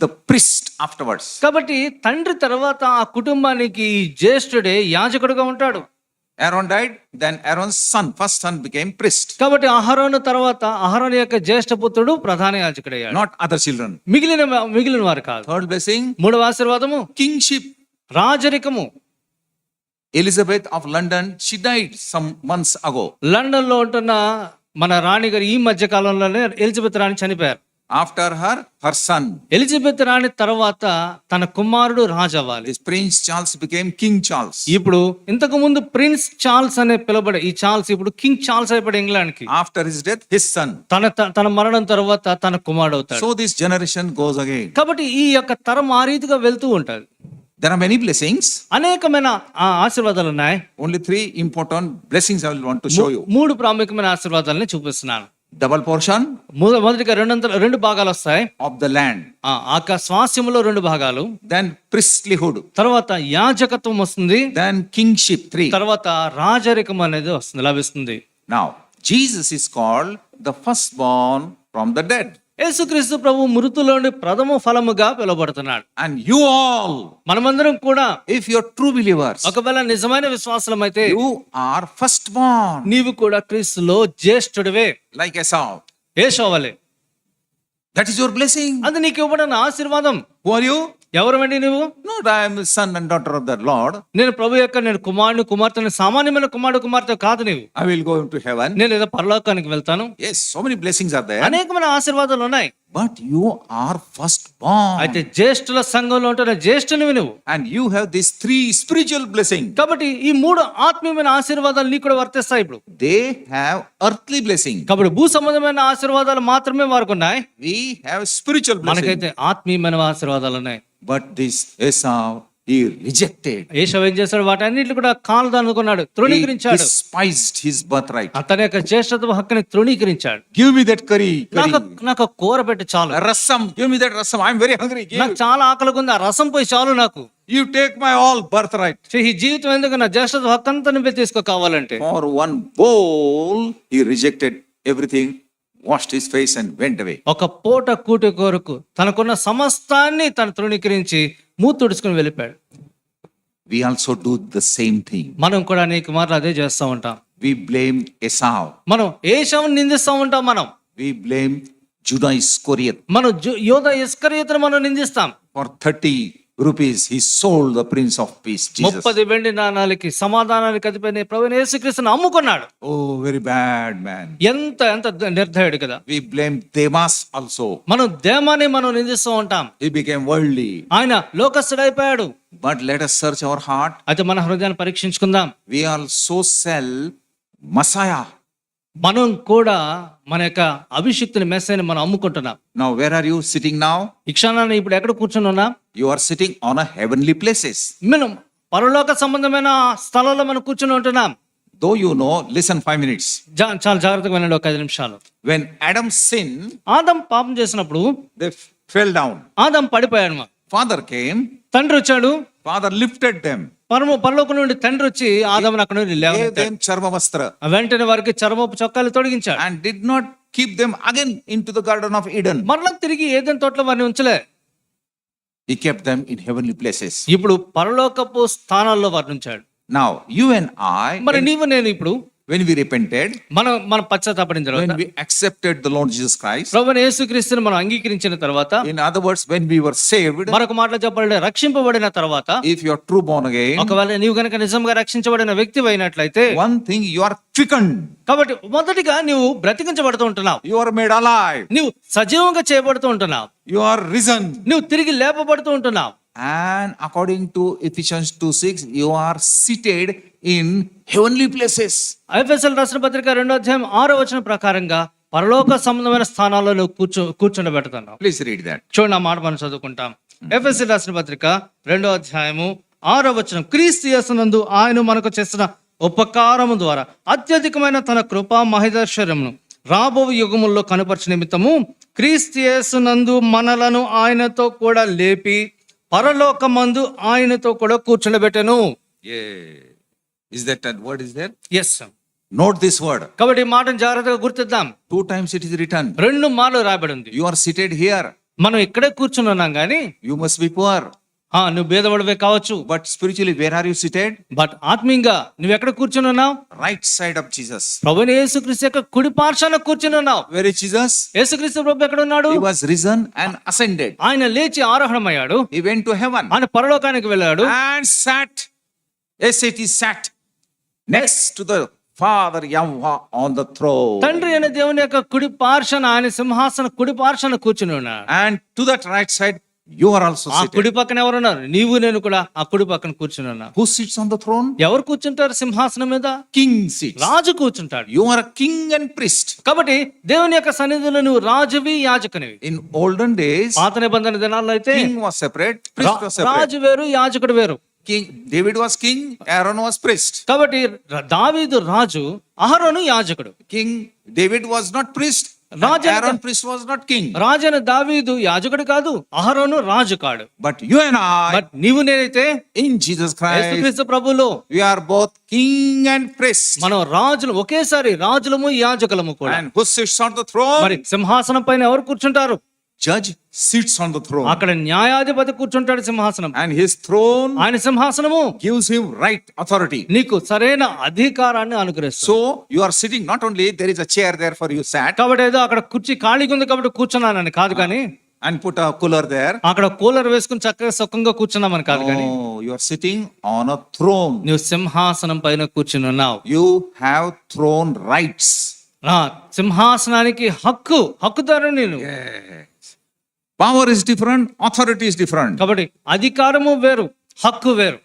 the priest afterwards. కాబట్టి తండ్రి తర్వాత ఆ కుటుంబానికి జ్యేష్ఠుడే యాజకుడుగా ఉంటాడు. Aaron died, then Aaron's son, first son became priest, కాబట్టి అహరోను తర్వాత అహరోను యొక్క జ్యేష్ఠ పుత్రుడు ప్రధాన యాజకుడయ్యాడు, not other children. మిగిలిన వారు కాదు. Third blessing, మూడవ ఆశీర్వాదము kingship. రాజరికము. Elizabeth of London, she died some months ago. London లో ఉంటున్న మన రాణి గారు ఈ మధ్య కాలంలోనే ఎలిజబెత్ రాణి చనిపోయారు. After her, her son, Elizabeth రాణి తర్వాత తన కుమారుడు రాజు అవ్వాలి. this Prince Charles became King Charles. ఇప్పుడు ఇంతకు ముందు ప్రిన్స్ చార్ల్స్ అనే పిలబడే ఈ చార్ల్స్ ఇప్పుడు కింగ్ చార్ల్స్ అయిపోయాడు ఇంగ్లాండ్ కి. After his death, his son. తన మరణం తర్వాత తన కుమారుడు అవుతాడు. So this generation goes again. కాబట్టి ఈ యొక్క తరం ఆ రీతిగా వెళ్తూ ఉంటది. There are many blessings. అనేకమైన ఆశీర్వాదాలు ఉన్నాయి. Only 3 important blessings I will want to show you. 3 ప్రాముఖ్యమైన ఆశీర్వాదాలని చూపిస్తున్నాను. Double portion మొదటిగా 2 భాగాలు వస్తాయి. of the land. స్వాస్యములో 2 భాగాలు. Then priestlyhood. తర్వాత యాజకత్వం వస్తుంది. Then kingship 3. తర్వాత రాజరికం అనేది లభిస్తుంది. Now, Jesus is called the firstborn from the dead. యేసుక్రీస్తు ప్రభు మృతులోని ప్రథమ ఫలముగా పిలువబడుతున్నాడు. And you all, మనమందరం కూడా if you are true believers, ఒకవేళ నిజమైన విశ్వాసులమైతే you are firstborn, నీవు కూడా క్రీస్తులో జ్యేష్ఠుడివే, like Esau. యేషోవలే. That is your blessing. అది నీకు ఇవ్వబడిన ఆశీర్వాదం. Who are you? ఎవరమండి నువ్వు? Not I am the son and daughter of the Lord. నేను ప్రభు యొక్క కుమార్తెను, సామాన్యమైన కుమార్తె కాదు నీవు. I will go into heaven. నేను ఏదో పరలోకానికి వెళ్తాను. Yes, so many blessings are there. అనేకమైన ఆశీర్వాదాలు ఉన్నాయి. But you are firstborn. అయితే జ్యేష్ఠుల సంఘంలో ఉంటున్న జ్యేష్ఠునివి నువ్వు. And you have these 3 spiritual blessings. కాబట్టి ఈ 3 ఆత్మీయమైన ఆశీర్వాదాలు నీకు కూడా వర్తిస్తాయి ఇప్పుడు. They have earthly blessing. కాబట్టి భూ సంబంధమైన ఆశీర్వాదాలు మాత్రమే వారికి ఉన్నాయి. We have spiritual blessing. మనకైతే ఆత్మీయమైన ఆశీర్వాదాలు ఉన్నాయి. But this Esau, he rejected. ఏషావు ఏం చేశాడు? వాటన్నిటిని కూడా కాలదనుకున్నాడు, He తృణీకరించాడు. despised his birthright. అతని యొక్క జ్యేష్ఠత్వ హక్కుని తృణీకరించాడు. Give me that curry. నాకు కూర పెట్టి చాలు, Rasam. Give me that rasam. I'm very hungry. Give. నాకు చాలా ఆకలిగా ఉంది, ఆ రసం పోయి చాలు నాకు. You take my all birthright. ఈ జీవితం ఎందుకు, నా జ్యేష్ఠత్వ హక్కు అంతా నువ్వే తీసుకో కావాలంటే. For one bowl, he rejected everything, washed his face and went away. ఒక పూట కూటి కొరకు తనకున్న సమస్తాన్ని తను తృణీకరించి మూతుడుచుకుని వెళ్ళిపోయాడు. We also do the same thing. మనం కూడా అనేక మార్లు అదే చేస్తూ ఉంటాం. We blame Esau. మనం ఏషావుని నిందిస్తూ ఉంటాం. We blame Judah Iscariot. మనం యోధా ఇస్కరియోతును మనం నిందిస్తాం. For 30 rupees, he sold the Prince of Peace, Jesus. 30 వెండి నాణాలకి సమాధానానికి అధిపతి ప్రభువైన యేసుక్రీస్తును అమ్ముకున్నాడు. Oh, very bad man. ఎంత నిర్దయుడు కదా. We blame Demas also. మనం దేమాన్ని మనం నిందిస్తూ ఉంటాం. He became worldly. ఆయన లోకస్తుడైపోయాడు. But let us search our heart. అయితే మన హృదయాన్ని పరీక్షించుకుందాం. We also sell Messiah. మనం కూడా మన యొక్క అభిషిక్తుని మెస్సైని మనం అమ్ముకుంటున్నాం. Now, where are you sitting now? ఈ క్షణాన్ని ఇప్పుడు ఎక్కడ కూర్చొని ఉన్నా? You are sitting on a heavenly places. మనం పరలోక సంబంధమైన స్థలాల్లో మనం కూర్చొని ఉంటున్నాం. Though you know, listen 5 minutes. చాలా జాగ్రత్తగా వినండి, ఒక 5 నిమిషాలు. When Adam sinned, ఆదం పాపం చేసినప్పుడు they fell down. ఆదం పడిపోయాడు. Father came. తండ్రి వచ్చాడు. Father lifted them. పరలోకం నుండి తండ్రి వచ్చి ఆదామును అక్కడ నుండి Gave లేవనెత్తాడు. them charmavastra. వెంటనే వారికి చర్మపు చొక్కాలు తొడిగించాడు. And did not keep them again into the Garden of Eden. మరలా తిరిగి ఏదెన్ తోటలో వారిని ఉంచలే. He kept them in heavenly places. ఇప్పుడు పరలోకపు స్థానాల్లో వారిని ఉంచాడు. Now, you and I, మరి నీవు నేను ఇప్పుడు when we repented, మన పశ్చాత్తాపడిన when తర్వాత, we accepted the Lord Jesus Christ, ప్రభువైన యేసుక్రీస్తుని మనం అంగీకరించిన తర్వాత, in other words, when we were saved, మరొక మాటలో చెప్పాలంటే రక్షింపబడిన తర్వాత, if you are true born again, ఒకవేళ నీవు గనక నిజంగా రక్షించబడిన వ్యక్తి అయినట్లయితే, one thing, you are quickened. కాబట్టి మొదటిగా నువ్వు బ్రతికించబడుతూ ఉంటున్నావు. You are made alive. నువ్వు సజీవంగా చేయబడుతూ ఉంటున్నావు. You are risen. నువ్వు తిరిగి లేపబడుతూ ఉంటున్నావు. And according to Ephesians 2:6, you are seated in heavenly places. ఎఫెసీయులకు రాసిన పత్రిక 2:6 ప్రకారంగా పరలోక సంబంధమైన స్థానాల్లో నువ్వు కూర్చోబెడుతున్నావు. Please read that. చూడండి, ఆ మాట మనం చదువుకుంటాం. ఎఫెసీయులకు రాసిన పత్రిక 2:6 క్రీస్తు యేసునందు ఆయన మనకు చేసిన ఉపకారము ద్వారా అత్యధికమైన తన కృపా మహిదైశ్వర్యమును రాబో యుగముల్లో కనుపరచు నిమిత్తము క్రీస్తు యేసునందు మనలను ఆయనతో కూడా లేపి పరలోకమందు ఆయనతో కూడా కూర్చుండబెట్టెను. Is that word is there? yes Note this word. కాబట్టి ఈ మాటను జాగ్రత్తగా గుర్తిద్దాం. 2 times it is written. 2 మార్లు రాయబడి ఉంది. You are seated here. మనం ఇక్కడే కూర్చుని ఉన్నాం గానీ You must be poor. నువ్వు భేదపడవే కావచ్చు, but spiritually, where are you seated? But ఆత్మీయంగా నువ్వు ఎక్కడ కూర్చుని ఉన్నావు? Right side of Jesus. ప్రభువైన యేసుక్రీస్తు యొక్క కుడి పార్శ్వాన కూర్చుని ఉన్నావు. Where is Jesus? యేసుక్రీస్తు ప్రభు ఎక్కడ ఉన్నాడు? He was risen and ascended. ఆయన లేచి ఆరోహణమయ్యాడు, He went to heaven ఆయన పరలోకానికి వెళ్ళాడు, and sat. Yes, it is sat next to the Father Yahweh on the throne. తండ్రి అయిన దేవుని యొక్క కుడి పార్శ్వన, ఆయన సింహాసన కుడి పార్శ్వన కూర్చుని ఉన్నాడు. And to that right side, you are also ఆ seated. కుడి పక్కన ఎవరున్నారు? నీవు నేను కూడా ఆ కుడి పక్కన కూర్చుని ఉన్నావు. Who sits on the throne? ఎవరు కూర్చుంటారు సింహాసనం మీద? King sits. రాజు కూర్చుంటాడు. You are a king and priest. కాబట్టి దేవుని యొక్క సన్నిధిలో నువ్వు రాజువి, యాజకునివి. In olden days, పాత నిబంధన దినాల్లో అయితే king was separate, priest was separate. రాజు వేరు, యాజకుడు వేరు. King David was king, Aaron was priest. కాబట్టి దావీదు రాజు, అహరోను యాజకుడు. King David was not priest, and Raju Aaron priest was not king. రాజైన దావీదు యాజకుడు కాదు, అహరోను రాజు కాడు. But you and I, but నీవు నేనైతే in Jesus Christ, యేసుక్రీస్తు ప్రభువులో we are both king and priest. మనం రాజులు, ఒకేసారి రాజులము యాజకులము కూడా. And who sits on the throne? మరి సింహాసనం పైన ఎవరు కూర్చుంటారు? Judge sits on the throne. అక్కడ న్యాయాధిపతి కూర్చుంటాడు సింహాసనం. And his throne ఆయన సింహాసనము gives him right authority. నీకు సరైన అధికారాన్ని అనుగ్రహిస్తుంది. So you are sitting, not only there is a chair there for you sat, కాబట్టి ఏదో అక్కడ కుర్చీ ఖాళీగా ఉంది కాబట్టి కూర్చున్నానని కాదు, కానీ and put a cooler there. అక్కడ కూలర్ వేసుకుని చక్కగా సుఖంగా కూర్చున్నామని కాదు, కానీ No, you are sitting on a throne. నువ్వు సింహాసనం పైన కూర్చుని ఉన్నావు. You have throne rights. సింహాసనానికి హక్కుదారు నేను. Power is different, authority is different. కాబట్టి అధికారము వేరు, హక్కు వేరు.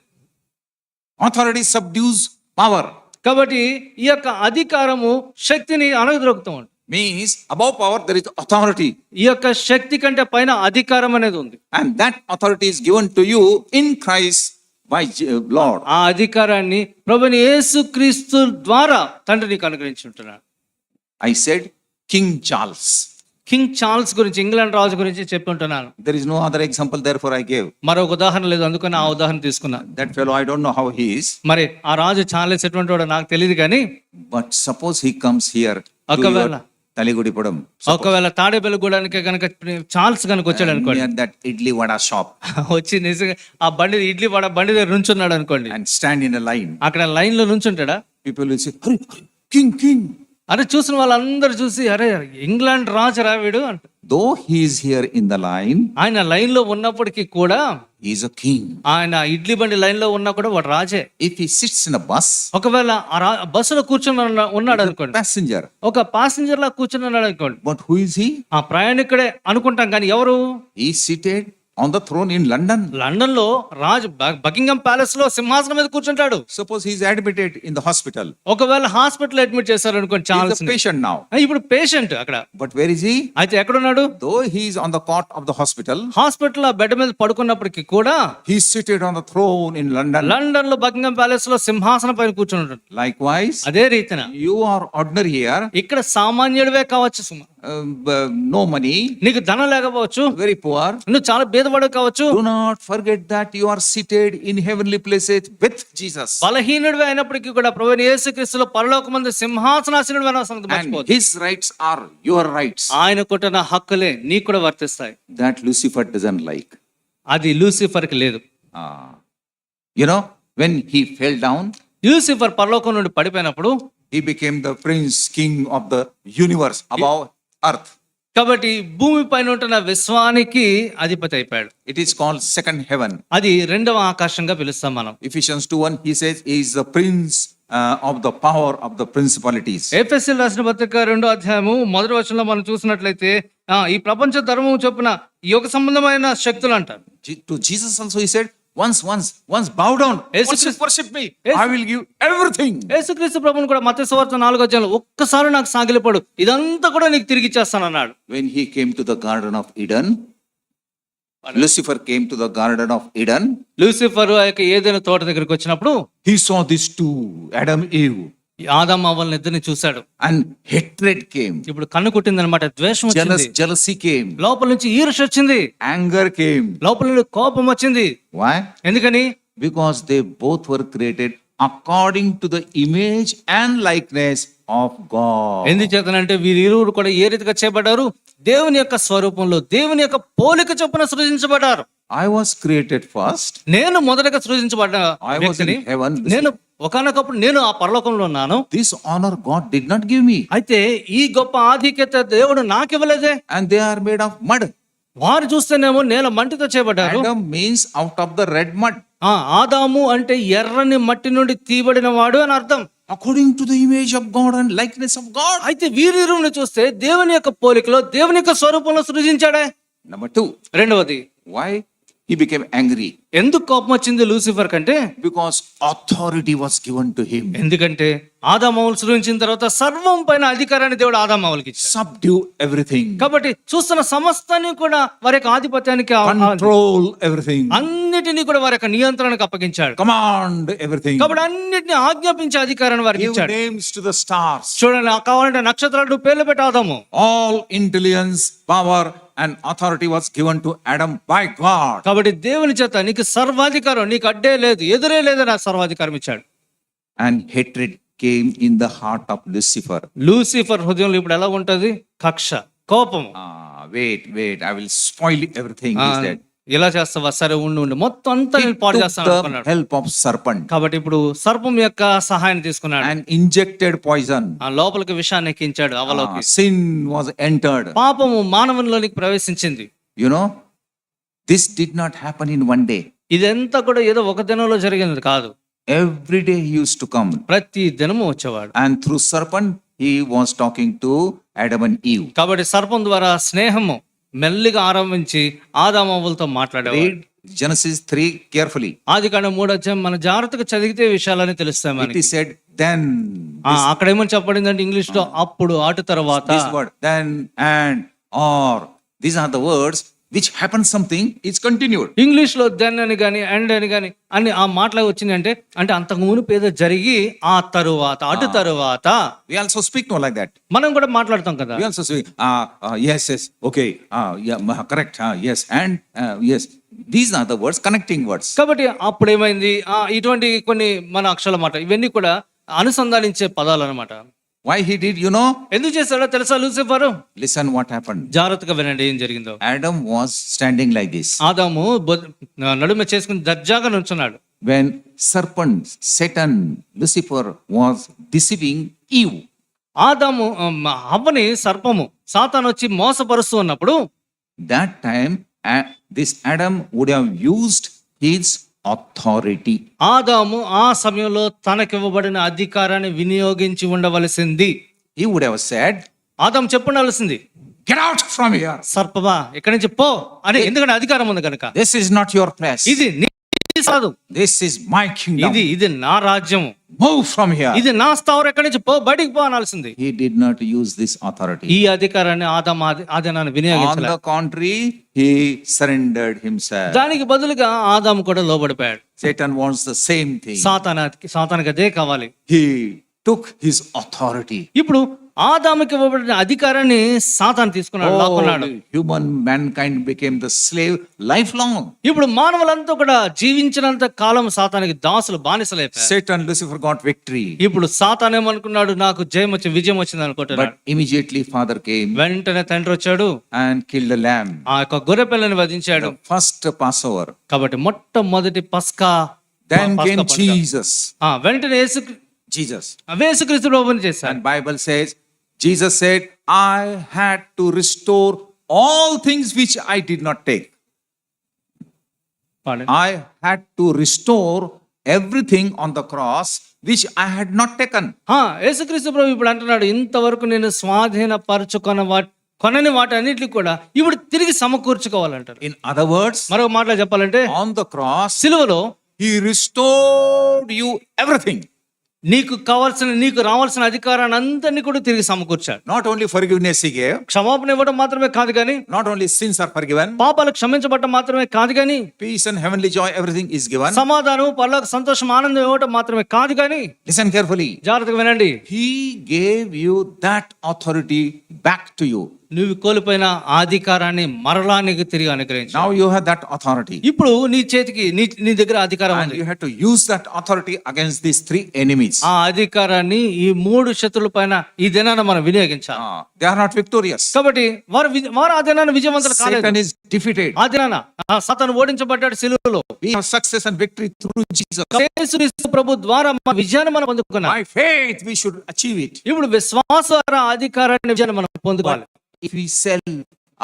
Authority subdues power. కాబట్టి ఈ యొక్క అధికారము శక్తిని అణగద్రొక్కుతూ ఉంటుంది. Means above power there is authority. ఈ యొక్క శక్తి కంటే పైన అధికారం అనేది ఉంది. And that authority is given to you in Christ by Lord. ఆ అధికారాన్ని ప్రభువైన యేసుక్రీస్తు ద్వారా తండ్రి నీకు అనుగ్రహించి ఉంటున్నాడు. I said King Charles. King Charles గురించి, ఇంగ్లాండ్ రాజు గురించి చెప్పుంటున్నాను. There is no other example, therefore I gave. మరొక ఉదాహరణ లేదు, అందుకని ఆ ఉదాహరణ తీసుకున్నా. That fellow, I don't know how he is. మరి ఆ రాజు చార్లెస్ ఎటువంటి వాడో నాకు తెలియదు, కానీ But suppose he comes here to ఒకవేళ your Taligudipudam. ఒకవేళ తాడేబెల్లగూడానికి కనుక చార్ల్స్ కనుక వచ్చాడు అనుకోండి, Near that idli vada shop వచ్చి నిజంగా ఆ బండి ఇడ్లీ వడ బండి దగ్గర నుంచున్నాడు అనుకోండి, and stand in a line. అక్కడ లైన్ లో నుంచుంటాడా? People will say, "Hurry, hurry, king. అరే చూసిన వాళ్ళందరూ చూసి, అరే ఇంగ్లాండ్ రాజు రా వీడు అంట. Though he is here in the line, ఆయన లైన్ లో ఉన్నప్పటికీ కూడా, he is a king. ఆయన ఇడ్లీ బండి లైన్ లో ఉన్నా కూడా వాడు రాజే. If he sits in a bus, ఒకవేళ బస్సులో కూర్చుని ఉన్నాడు అనుకోండి, passenger. ఒక ప్యాసింజర్ లా కూర్చుని ఉన్నాడు అనుకోండి, But who is he? ఆ ప్రయాణికుడే అనుకుంటాం, కానీ ఎవరు? He is seated on the throne in London. London లో రాజు బకింగ్హామ్ ప్యాలెస్ లో సింహాసనం మీద కూర్చుంటాడు. Suppose he is admitted in the hospital. ఒకవేళ హాస్పిటల్ అడ్మిట్ చేశారు అనుకోండి, He is Charles a patient now. ఇప్పుడు పేషెంట్ అక్కడ. But where is he? అయితే ఎక్కడున్నాడు? Though he is on the cot of the hospital, hospital ఆ బెడ్ మీద పడుకున్నప్పటికీ కూడా he is seated on the throne in London. London లో Buckingham palace లో సింహాసనం పైన కూర్చుని ఉంటాడు. Likewise, అదే రీతిన you are ordinary here, ఇక్కడ సామాన్యుడివే కావచ్చు సుమ, no money, నీకు ధనం లేకపోవచ్చు, very poor. నువ్వు చాలా బీదవాడు కావచ్చు. Do not forget that you are seated in heavenly places with Jesus. బలహీనుడివే అయినప్పటికీ కూడా ప్రభువైన యేసుక్రీస్తులో పరలోకమందు సింహాసనాసీనుడు అయిన సంగతి And మర్చిపోవద్దు. his rights are your rights. ఆయన కొట్టిన హక్కులే నీకు కూడా వర్తిస్తాయి. That Lucifer doesn't like. అది లూసిఫర్ కి లేదు. You know, when he fell down, Lucifer పరలోకం నుండి పడిపోయినప్పుడు he became the prince, king of the universe above earth. కాబట్టి భూమి పైన ఉంటున్న విశ్వానికి అధిపతి అయిపోయాడు. It is called second heaven. అది రెండవ ఆకాశంగా పిలుస్తాం మనం. Ephesians 2:1, he says he is the prince of the power of the principalities. ఎఫెసీయుల రాసిన పత్రిక 2వ అధ్యాయము 1వ వచనంలో మనం చూసినట్లయితే ఈ ప్రపంచ ధర్మము చొప్పున యుగ సంబంధమైన శక్తులు అంటారు. To Jesus also he said, once bow down, worship me, I will give everything. యేసుక్రీస్తు ప్రభువును కూడా మత్తయి సువార్త 4వ అధ్యాయంలో ఒక్కసారి నాకు సాగిలపడు, ఇదంతా కూడా నీకు తిరిగి ఇచ్చేస్తాను అన్నాడు. When he came to the garden of Eden, Lucifer came to the garden of Eden. Lucifer ఆ యొక్క ఏదైనా తోట దగ్గరికి వచ్చినప్పుడు He saw these two, Adam, Eve, ఆదాము అవ్వలను ఇద్దరిని చూశాడు. and hatred came. ఇప్పుడు కన్ను కుట్టిందనమాట, ద్వేషం వచ్చింది, Jealousy came. లోపల నుంచి ఈర్ష్య వచ్చింది, Anger came. లోపల నుండి కోపం వచ్చింది. Why? ఎందుకని? Because they both were created according to the image and likeness of God. ఎందుచేతనంటే వీరిరువురు కూడా ఏ రీతిగా చేయబడ్డారు? దేవుని యొక్క స్వరూపంలో, దేవుని యొక్క పోలిక చొప్పున సృజించబడ్డారు. I was created first. నేను మొదటగా సృజించబడ్డ I was వ్యక్తిని. in heaven. నేను ఒకానొకప్పుడు నేను ఆ పరలోకంలో ఉన్నాను. This honor God did not give me. అయితే ఈ గొప్ప ఆధిక్యత దేవుడు నాకు ఇవ్వలేదే. And they are made of mud. వారు చూస్తేనేమో నేల మంటితో చేయబడ్డారు. Adam means out of the red mud. ఆదాము అంటే ఎర్రని మట్టి నుండి తీయబడిన వాడు అని అర్థం. According to the image of God and likeness of God. అయితే వీరిరువుని చూస్తే దేవుని యొక్క పోలికలో దేవుని యొక్క స్వరూపంలో సృజించాడే. Number 2. రెండవది, Why he became angry? ఎందుకు కోపం వచ్చింది లూసిఫర్ కంటే? Because authority was given to him. ఎందుకంటే ఆదామవులు సృజించిన తర్వాత సర్వం పైన అధికారాన్ని దేవుడు ఆదామవులకి ఇచ్చాడు. Subdue everything. కాబట్టి చూస్తున్న సమస్తాన్ని కూడా వారి యొక్క ఆధిపత్యానికి Control everything. అన్నిటినీ కూడా వారి యొక్క నియంత్రణకు అప్పగించాడు. Command everything. కాబట్టి అన్నిటిని ఆజ్ఞాపించే అధికారాన్ని వారికి Give ఇచ్చాడు. names to the stars. చూడండి, కావాలంటే నక్షత్రాలు పేర్లు పెట్టి ఆదాము. All intelligence, power and authority was given to Adam by God. కాబట్టి దేవుని చేత నీకు సర్వాధికారం, నీకు అడ్డే లేదు, ఎదురే లేదు, నాకు సర్వాధికారం ఇచ్చాడు. And hatred came in the heart of Lucifer. Lucifer హృదయంలో ఇప్పుడు ఎలా ఉంటది? కక్ష, కోపము. Wait, I will spoil everything. He said. ఇలా చేస్తావా? సరే ఉండు, మొత్తం అంతా నేను పాడు Took చేస్తాను the అనుకున్నాడు. help of serpent కాబట్టి ఇప్పుడు సర్పం యొక్క సహాయం తీసుకున్నాడు. and injected poison. ఆ లోపలికి విషాన్ని ఎక్కించాడు అవలోకి. Sin was entered. పాపము మానవునిలోనికి ప్రవేశించింది. You know, this did not happen in one day. ఇదంతా కూడా ఏదో ఒక దినంలో జరిగినది కాదు. Every day he used to come. ప్రతి దినము వచ్చేవాడు. And through serpent, he was talking to Adam and Eve. కాబట్టి సర్పం ద్వారా స్నేహము మెల్లిగా ఆరంభించి ఆదామవ్వలతో మాట్లాడేవాడు. Read Genesis 3 carefully. ఆదికాండం 3వ అధ్యాయం మన జాగ్రత్తగా చదివితే విషయాలని తెలుస్తాయి It మనకి. is said, then. అక్కడ ఏమని చెప్పబడిందంటే ఇంగ్లీష్ లో అప్పుడు, అటు తర్వాత. This word, then, and, or. These are the words which happen something, it's continued. English లో దెన్ అని గాని అండ్ అని గాని అన్ని ఆ మాటలు వచ్చిందంటే అంటే అంతకు మునుపు ఏదో జరిగి ఆ తరువాత, అటు తరువాత. We also speak no like that. మనం కూడా మాట్లాడతాం కదా. We also say, yes, okay, yeah, correct, yes, and yes. These are the words, connecting words. కాబట్టి అప్పుడు ఏమైంది? ఇటువంటి కొన్ని మన అక్షరాల మాట ఇవన్నీ కూడా అనుసంధానించే పదాలు అన్నమాట. Why he did, you know? ఎందుకు చేశాడో తెలుసా లూసిఫర్? Listen what happened. జాగ్రత్తగా వినండి ఏం జరిగిందో. Adam was standing like this. ఆదాము నడుమ చేసుకుని దర్జాగా నుంచున్నాడు. When serpent, Satan, Lucifer was deceiving Eve. ఆదాము హవ్వని సర్పము సాతాను వచ్చి మోసపరుస్తూ ఉన్నప్పుడు That time, this Adam would have used his authority. ఆదాము ఆ సమయంలో తనకివ్వబడిన అధికారాన్ని వినియోగించి ఉండవలసింది. He would have said, ఆదాము చెప్పుండాల్సింది, get out from here. సర్పమా ఇక్కడి నుంచి పో అని. ఎందుకంటే అధికారం ఉంది కనుక. This is not your place. ఇది నీ కాదు, This is my kingdom. ఇది నా రాజ్యము, Move from here. ఇది నా స్థావరం, ఎక్కడి నుంచి పో, బయటికి పో అనాల్సింది. He did not use this authority. ఈ అధికారాన్ని ఆదాము ఆధీనాన్ని On వినియోగించలేదు. the contrary, he surrendered himself. దానికి బదులుగా ఆదాము కూడా లోబడిపోయాడు. Satan wants the same thing. సాతానికి అదే కావాలి. He took his authority. ఇప్పుడు ఆదాముకి ఇవ్వబడిన అధికారాన్ని సాతాను తీసుకున్నాడు, లాక్కున్నాడు. Human mankind became the slave lifelong. ఇప్పుడు మానవులంతా కూడా జీవించినంత కాలం సాతానికి దాసులు, బానిసలైపోయారు. Satan, Lucifer got victory. ఇప్పుడు సాతాన్ ఏమనుకున్నాడు? నాకు విజయం వచ్చింది అనుకుంటున్నాడు. But immediately father came వెంటనే తండ్రి వచ్చాడు, and killed a lamb. ఆ యొక్క గొర్రె పిల్లని వధించాడు. First Passover. కాబట్టి మొట్టమొదటి పస్కా. Then came Jesus. వెంటనే యేసుక్రీస్తు ప్రభువుని చేశాడు. And Bible says, Jesus said, I had to restore all things which I did not take. I had to restore everything on the cross which I had not taken. యేసుక్రీస్తు ప్రభు ఇప్పుడు అంటున్నాడు, ఇంతవరకు నేను కొనని వాటి అన్నిటిని కూడా ఇప్పుడు తిరిగి సమకూర్చుకోవాలంటారు. In other words, మరో మాటలో చెప్పాలంటే on the cross, సిలువలో he restored you everything. నీకు రావాల్సిన అధికారాన్ని అంతని కూడా తిరిగి సమకూర్చాడు. Not only forgiveness he gave, క్షమాపణ ఇవ్వడం మాత్రమే కాదు కానీ, not only sins are forgiven, పాపాలు క్షమించబడటం మాత్రమే కాదు కానీ, peace and heavenly joy, everything is given. సమాధానం, పరలోక సంతోషం, ఆనందం ఇవ్వడం మాత్రమే కాదు కానీ, listen carefully, జాగ్రత్తగా వినండి, he gave you that authority back to you. నువ్వు కోల్పోయిన ఆ అధికారాన్ని మరలా నీకు తిరిగి అనుగ్రహించు. Now you have that authority. ఇప్పుడు నీ చేతికి నీ దగ్గర అధికారం And ఉంది. you have to use that authority against these three enemies. ఆ అధికారాన్ని ఈ 3 శత్రువుల పైన ఈ దినాన మనం వినియోగించాలి. They are not victorious. కాబట్టి వారు ఆ దినాన విజయవంతులు కాలేదు. Satan is defeated. ఆ దినాన సాతాను ఓడించబడ్డాడు సిలువలో. We have success and victory through Jesus. యేసుక్రీస్తు ప్రభు ద్వారా మన విజయాన్ని మనం పొందుకున్నాం. By faith we should achieve it. ఇప్పుడు విశ్వాస ద్వారా అధికారాన్ని విజయాన్ని మనం పొందుకోవాలి. If we sell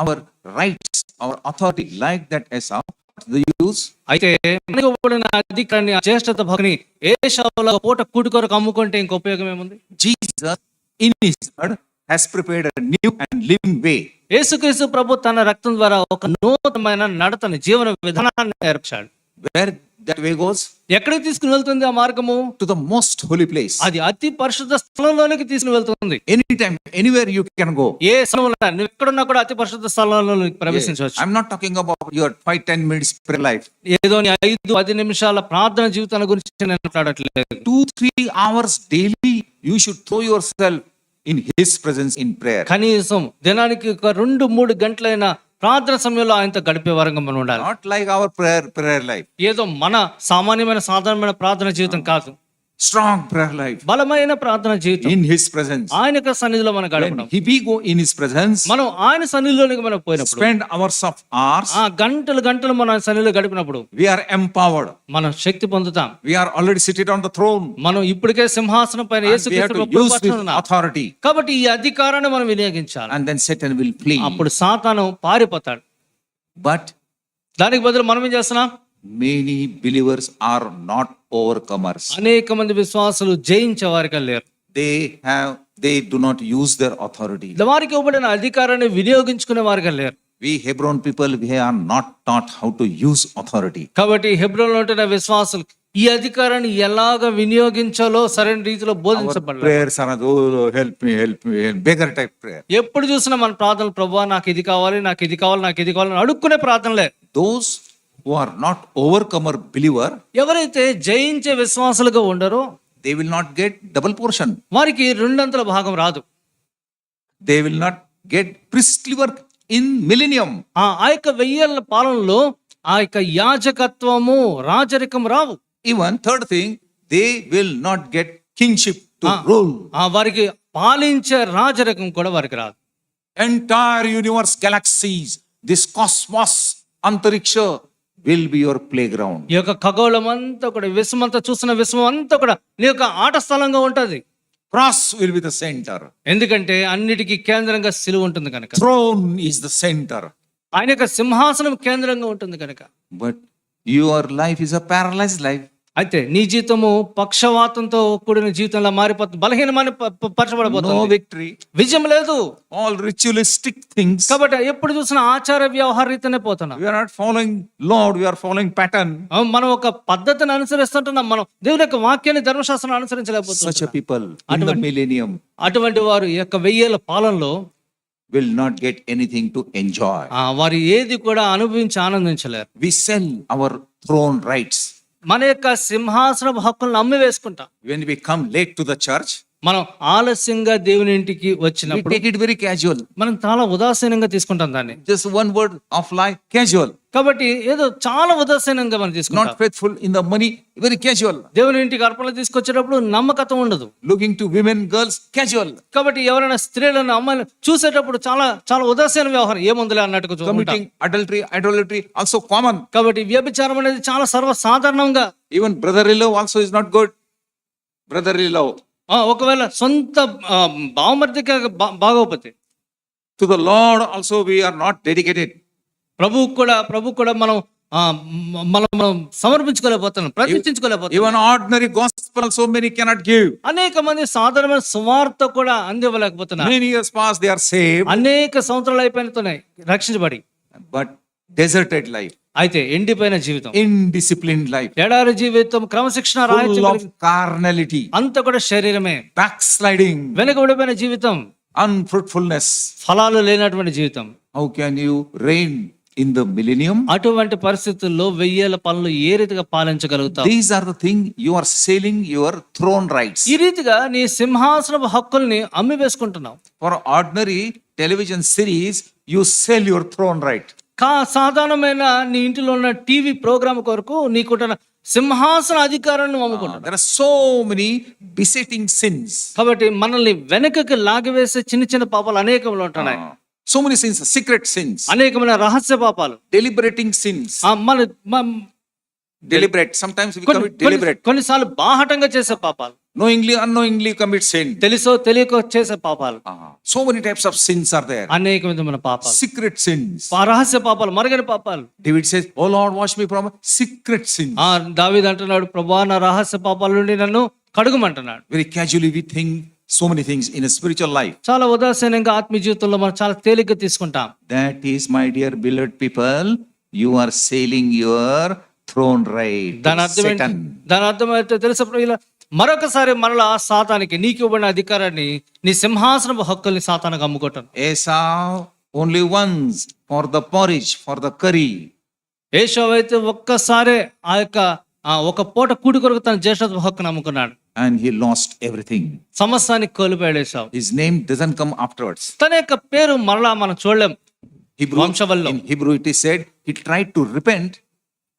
our rights, our authority like that Esau, what's the use? అయితే మనకు ఇవ్వబడిన అధికారాన్ని ఆ జ్యేష్ఠత భక్తిని ఏశావుల పూట కూటి కొరకు అమ్ముకుంటే ఇంక ఉపయోగం ఏముంది? Jesus in his blood has prepared a new and living way. యేసుక్రీస్తు ప్రభు తన రక్తం ద్వారా ఒక నూతనమైన నడతని జీవన విధానాన్ని ఏర్పరిచాడు. Where that way goes? ఎక్కడికి తీసుకుని వెళ్తుంది ఆ మార్గము? To the most holy place. అది అతి పరిశుద్ధ స్థలంలోనికి తీసుకుని వెళ్తుంది. Anytime, anywhere you can go. ఏ సమయంలో నువ్వు ఎక్కడున్నా కూడా అతి పరిశుద్ధ స్థలంలోనికి ప్రవేశించవచ్చు. I'm not talking about your 5-10 minutes prayer life. ఏదో నీ 5-10 నిమిషాల ప్రార్థన జీవితాల గురించి నేను మాట్లాడట్లేదు. 2-3 hours daily you should throw yourself in his presence in prayer. కనీసం దినానికి ఒక 2-3 గంటలైన ప్రార్థన సమయంలో ఆయనతో గడిపే వరంగా మనం ఉండాలి. Not like our prayer life. ఏదో మన సామాన్యమైన సాధారణమైన ప్రార్థన జీవితం కాదు. Strong prayer life. బలమైన ప్రార్థన జీవితం In his presence. ఆయన యొక్క సన్నిధిలో మనం గడపడం. When we go in his presence, మనం ఆయన సన్నిధిలోనికి మనం పోయినప్పుడు spend hours of hours, ఆ గంటలు మనం ఆయన సన్నిధిలో గడిపినప్పుడు we are empowered. మనం శక్తి పొందుతాం. We are already seated on the throne. మనం ఇప్పటికే సింహాసనం పైన And we have యేసుక్రీస్తు to ప్రభు use this కూర్చుని ఉన్నాం. authority. కాబట్టి ఈ అధికారాన్ని మనం వినియోగించాలి. And then Satan will flee. అప్పుడు సాతాను పారిపోతాడు. But దానికి బదులు మనం ఏం చేస్తున్నాం? many believers are not overcomers. అనేక మంది విశ్వాసులు జయించే వారిగా లేరు. They do not use their authority. వారికి ఇవ్వబడిన అధికారాన్ని వినియోగించుకునే వారిగా లేరు. We Hebron people, we are not taught how to use authority. కాబట్టి హెబ్రోన్లో ఉంటున్న విశ్వాసులు ఈ అధికారాన్ని ఎలాగ వినియోగించాలో సరైన రీతిలో బోధించబడలేదు. Prayers are, oh, help me, beggar type prayer. ఎప్పుడు చూసినా మన ప్రార్థనలు, ప్రభువా నాకు ఇది కావాలి, నాకు ఇది కావాలి, నాకు ఇది కావాలి అడుక్కునే ప్రార్థనలే. Those who are not overcomer believer, ఎవరైతే జయించే విశ్వాసులుగా ఉండరో they will not get double portion. వారికి 2 భాగం రాదు. They will not get priestly work in millennium. ఆ యొక్క 1000 ఏళ్ల పాలనలో ఆ యొక్క యాజకత్వము, రాజరికం రావు. Even third thing, they will not get kingship to rule. వారికి పాలించే రాజరికం కూడా వారికి రాదు. Entire universe, galaxies, this cosmos, antariksha will be your playground. ఈ యొక్క ఖగోళం అంతా కూడా, విశ్వమంతా చూసిన విశ్వం అంతా కూడా నీ యొక్క ఆట స్థలంగా ఉంటది. Cross will be the center. ఎందుకంటే అన్నిటికీ కేంద్రంగా సిలువ ఉంటుంది కనుక. Throne is the center. ఆయన యొక్క సింహాసనం కేంద్రంగా ఉంటుంది కనుక. But your life is a paralyzed life. అయితే నీ జీవితము పక్షవాతంతో కూడిన జీవితంలో మారిపోతుంది, బలహీనమని No పరచబడబోతుంది. victory. విజయం లేదు. All ritualistic things. కాబట్టి ఎప్పుడు చూసినా ఆచార వ్యవహార రీతినే పోతున్నాం. We are not following Lord, we are following pattern. మనం ఒక పద్ధతిని అనుసరిస్తుంటున్నాం. మనం దేవుని యొక్క వాక్యాన్ని, ధర్మశాస్త్రాన్ని Such a అనుసరించలేకపోతున్నాం. people in the millennium అటువంటి వారు ఈ యొక్క 1000 ఏళ్ల పాలనలో will not get anything to enjoy. వారు ఏది కూడా అనుభవించి ఆనందించలేరు. We sell our throne rights. మన యొక్క సింహాసన హక్కులను అమ్మి వేసుకుంటాం. When we come late to the church, మనం ఆలస్యంగా దేవుని ఇంటికి we వచ్చినప్పుడు take it very casual. మనం చాలా ఉదాసీనంగా తీసుకుంటాం దాన్ని. Just one word of lie, casual. కాబట్టి ఏదో చాలా ఉదాసీనంగా మనం తీసుకుంటాం. Not faithful in the money, very casual. దేవుని ఇంటికి అర్పణలు తీసుకొచ్చేటప్పుడు నమ్మకత్వం ఉండదు. Looking to women, girls, casual. కాబట్టి ఎవరైనా స్త్రీలను, అమ్మాయిలను చూసేటప్పుడు చాలా చాలా ఉదాసీన వ్యవహారం, ఏముందిలే అన్నట్టుగా చూసుకుంటాం. Committing adultery, idolatry, also common. కాబట్టి వ్యభిచారం అనేది చాలా సర్వసాధారణంగా. Even brother-in-law also is not good. Brother-in-law. ఒకవేళ సొంత బావమర్దిగా బాగోపోతే, To the Lord also we are not dedicated. ప్రభు కూడా మనం మనం సమర్పించుకోలేకపోతున్నాం, ప్రతిష్ఠించుకోలేకపోతున్నాం. Even ordinary gospel also many cannot give. అనేక మంది సాధారణమైన సువార్త కూడా అందివ్వలేకపోతున్నారు. Many years past they are saved. అనేక సంవత్సరాలు అయిపోయినాయి రక్షించబడి, But deserted life, అయితే ఎండిపోయిన జీవితం, indisciplined life, ఎడారి జీవితం, క్రమశిక్షణ full రాహిత్యం, of carnality, అంతా కూడా శరీరమే, backsliding, వెనుకబడిపోయిన జీవితం, unfruitfulness. ఫలాలు లేనటువంటి జీవితం. How can you reign in the millennium. అటువంటి పరిస్థితుల్లో 1000 పనులు ఏ రీతిగా పాలించగలుగుతావు? These are the things you are selling your throne rights. ఈ రీతిగా నీ సింహాసనపు హక్కుల్ని అమ్మి వేసుకుంటున్నావు. For ordinary television series, you sell your throne right. సాధారణమైన నీ ఇంటిలో ఉన్న టీవీ ప్రోగ్రామ్ కొరకు నీకుంటున్న సింహాసన అధికారాన్ని అమ్ముకుంటున్నావు. There are so many besetting sins. కాబట్టి మనల్ని వెనకకి లాగివేసే చిన్న చిన్న పాపాలు అనేకములు ఉంటున్నాయి. So many sins, secret sins, అనేకమైన రహస్య పాపాలు, deliberating sins. Deliberate. Sometimes we commit deliberate. కొన్నిసార్లు బాహటంగా చేసే పాపాలు, Knowingly, unknowingly commit sin. తెలుసో తెలియకో చేసే పాపాలు, So many types of sins are there. అనేక విధమైన పాపాలు, Secret sins. రహస్య పాపాలు, మరుగని పాపాలు. David says, "Oh Lord, wash me from secret sins." దావీదు అంటున్నాడు, ప్రభువా నా రహస్య పాపాల నుండి నన్ను కడుగుమంటున్నాడు. Very casually we think so many things in a spiritual life. చాలా ఉదాసీనంగా ఆత్మీయ జీవితంలో మనం చాలా తేలిగ్గా తీసుకుంటాం. That is, my dear beloved people, you are selling your throne right to Satan. దాని అర్థం అయితే తెలుసా ప్రియులా? మరొకసారి మరలా సాతానికి నీకు ఇవ్వబడిన అధికారాన్ని, నీ సింహాసనపు హక్కుల్ని సాతానికి అమ్ముకోవటం. Esau only once for the porridge, for the curry. ఏశావు అయితే ఒక్కసారే ఒక పూట కూడి కొరకు తన జ్యేష్ఠత్వ హక్కును అమ్ముకున్నాడు. And he lost everything. సమస్తాన్ని కోల్పోయాడు ఏశావు. His name doesn't come afterwards. తన యొక్క పేరు మరలా మనం చూడలేం. వంశవల్లో In Hebrew it is said, he tried to repent,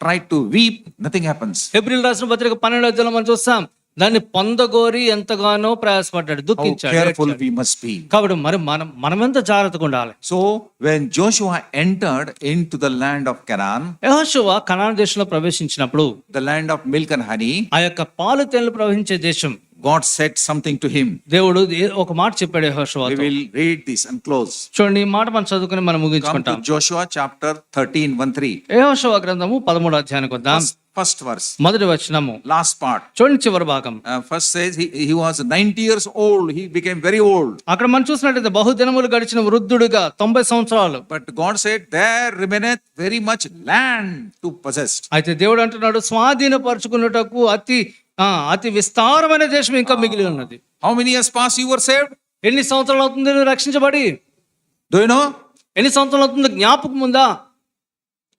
tried to weep, nothing happens. హెబ్రీయుల రాసిన పత్రిక 12వ అధ్యాయంలో మనం చూస్తాం, దాన్ని పొందగోరి ఎంతగానో ప్రయాసపడ్డాడు, How దుఃఖించాడు. careful we must be. కాబట్టి మరి మనమెంత జాగ్రత్తగా ఉండాలి. So when Joshua entered into the land of Canaan, యెహోషువ కనాను దేశంలో ప్రవేశించినప్పుడు, the land of milk and honey, ఆ యొక్క పాలు తేనెలు ప్రవహించే దేశం, God said something to him. దేవుడు ఒక మాట చెప్పాడు We యెహోషువతో. will read this and close. చూడండి, ఈ మాట మనం చదువుకుని మనం Come to ముగించుకుంటాం. Joshua chapter 13, 1-3. యెహోషువ గ్రంథము 13వ అధ్యాయానికి వద్దాం. First verse, మొదటి వచనము, last part. చూడండి చివరి భాగం. First says he was 90 years old. He became very old. అక్కడ మనం చూసినట్లయితే బహుదినములు గడిచిన వృద్ధుడిగా 90 సంవత్సరాలు. But God said, there remaineth very much land to possess. అయితే దేవుడు అంటున్నాడు, స్వాధీనపరచుకున్నటకు అతి విస్తారమైన దేశం ఇంకా మిగిలి ఉన్నది. How many years past you were saved? ఎన్ని సంవత్సరాలు అవుతుంది నువ్వు రక్షించబడి? Do you know? ఎన్ని సంవత్సరాలు అవుతుంది జ్ఞాపకం ఉందా?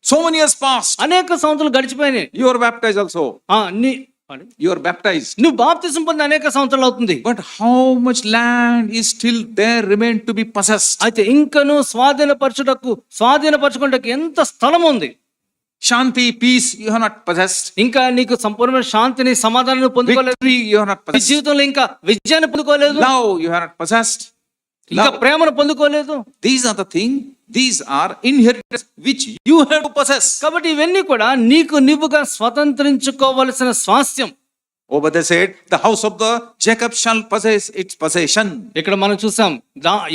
So many years past. అనేక సంవత్సరాలు గడిచిపోయినాయి. You are baptized also. You are baptized. నువ్వు బాప్తిసం పొంది అనేక సంవత్సరాలు అవుతుంది. But how much land is still there remain to be possessed? అయితే ఇంకను స్వాధీనపరచుకుంటకు ఎంత స్థలం ఉంది? Shanti, peace, you have not possessed. ఇంకా నీకు సంపూర్ణమైన శాంతిని, సమాధానాన్ని పొందుకోలేదు. Victory, you have not నీ possessed. జీవితంలో ఇంకా విజయాన్ని పొందుకోలేదు. Love, you have not possessed. ఇంకా ప్రేమను పొందుకోలేదు. These are the things. These are inheritance which you have to possess. కాబట్టి ఇవన్నీ కూడా నీవుగా స్వతంత్రించుకోవలసిన స్వాస్థ్యం. Obadiah said, the house of the Jacob shall possess its possession. ఇక్కడ మనం చూసాం,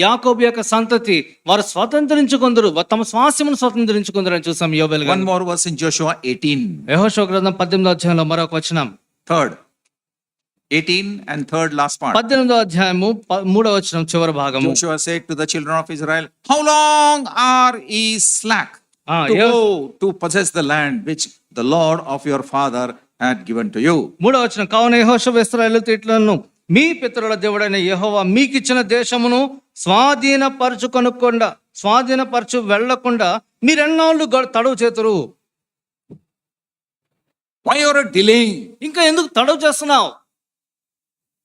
యాకోబు యొక్క సంతతి వారు స్వతంత్రించుకొందరు, తమ స్వాస్థ్యమును స్వతంత్రించుకొందరు అని చూసాం యోబేలు. One more verse in Joshua 18. యెహోషువ గ్రంథం 18వ అధ్యాయంలో మరొక వచనం. 18 and third last part. 18వ అధ్యాయము 3వ వచనం చివరి భాగము. Joshua said to the children of Israel, how long are ye slack to go to possess the land which the Lord of your father had given to you? 3వ వచనం, కావున యెహోషువ ఇశ్రాయేలు ఇట్లను, మీ పితరుల దేవుడైన యెహోవా మీకిచ్చిన దేశమును స్వాధీనపరచు వెళ్లకుండా మీరెన్నాళ్ళు తడవు చేతురు? Why you are delaying? ఇంకా ఎందుకు తడవు చేస్తున్నావు?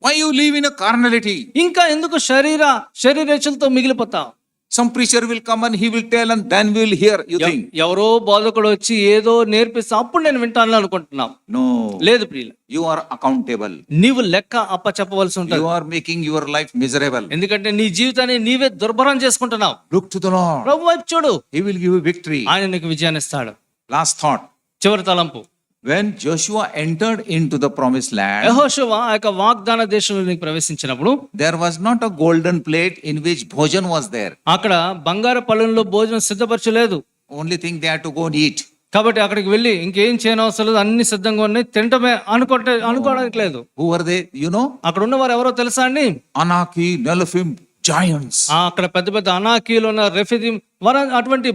Why you live in a carnality? ఇంకా ఎందుకు శరీరేచ్ఛలతో మిగిలిపోతావు? Some preacher will come and he will tell and then we will hear, you think? ఎవరో బోధకుడు వచ్చి ఏదో నేర్పిస్తే అప్పుడు నేను వింటాను అనుకుంటున్నావు. No. లేదు ప్రియుల, You are accountable. నీవు లెక్క చెప్పవలసి ఉంటుంది. You are making your life miserable. ఎందుకంటే నీ జీవితాన్ని నీవే దుర్భరం చేసుకుంటున్నావు. Look to the Lord. ప్రభు వైపు చూడు, He will give you victory. ఆయన నీకు విజయాన్ని ఇస్తాడు. Last thought. చివరి తలంపు, When Joshua entered into the promised land, యెహోషువ ఆ యొక్క వాగ్దాన దేశంలోకి ప్రవేశించినప్పుడు there was not a golden plate in which bhojan was there. అక్కడ బంగారు పళ్ళెంలో భోజనం సిద్ధపరచలేదు. Only thing they had to go and eat. కాబట్టి అక్కడికి వెళ్ళి ఇంకేం చేయనవసరం లేదు, అన్ని సిద్ధంగా ఉన్నాయి, తినటమే అనుకోవడానికి లేదు. Who were they? You know? అక్కడ ఉన్న వారు ఎవరో తెలుసా అండి? Anaki, Nephlim, giants. అక్కడ పెద్ద పెద్ద అనాకీలు ఉన్న రెఫిదిం వారు అటువంటి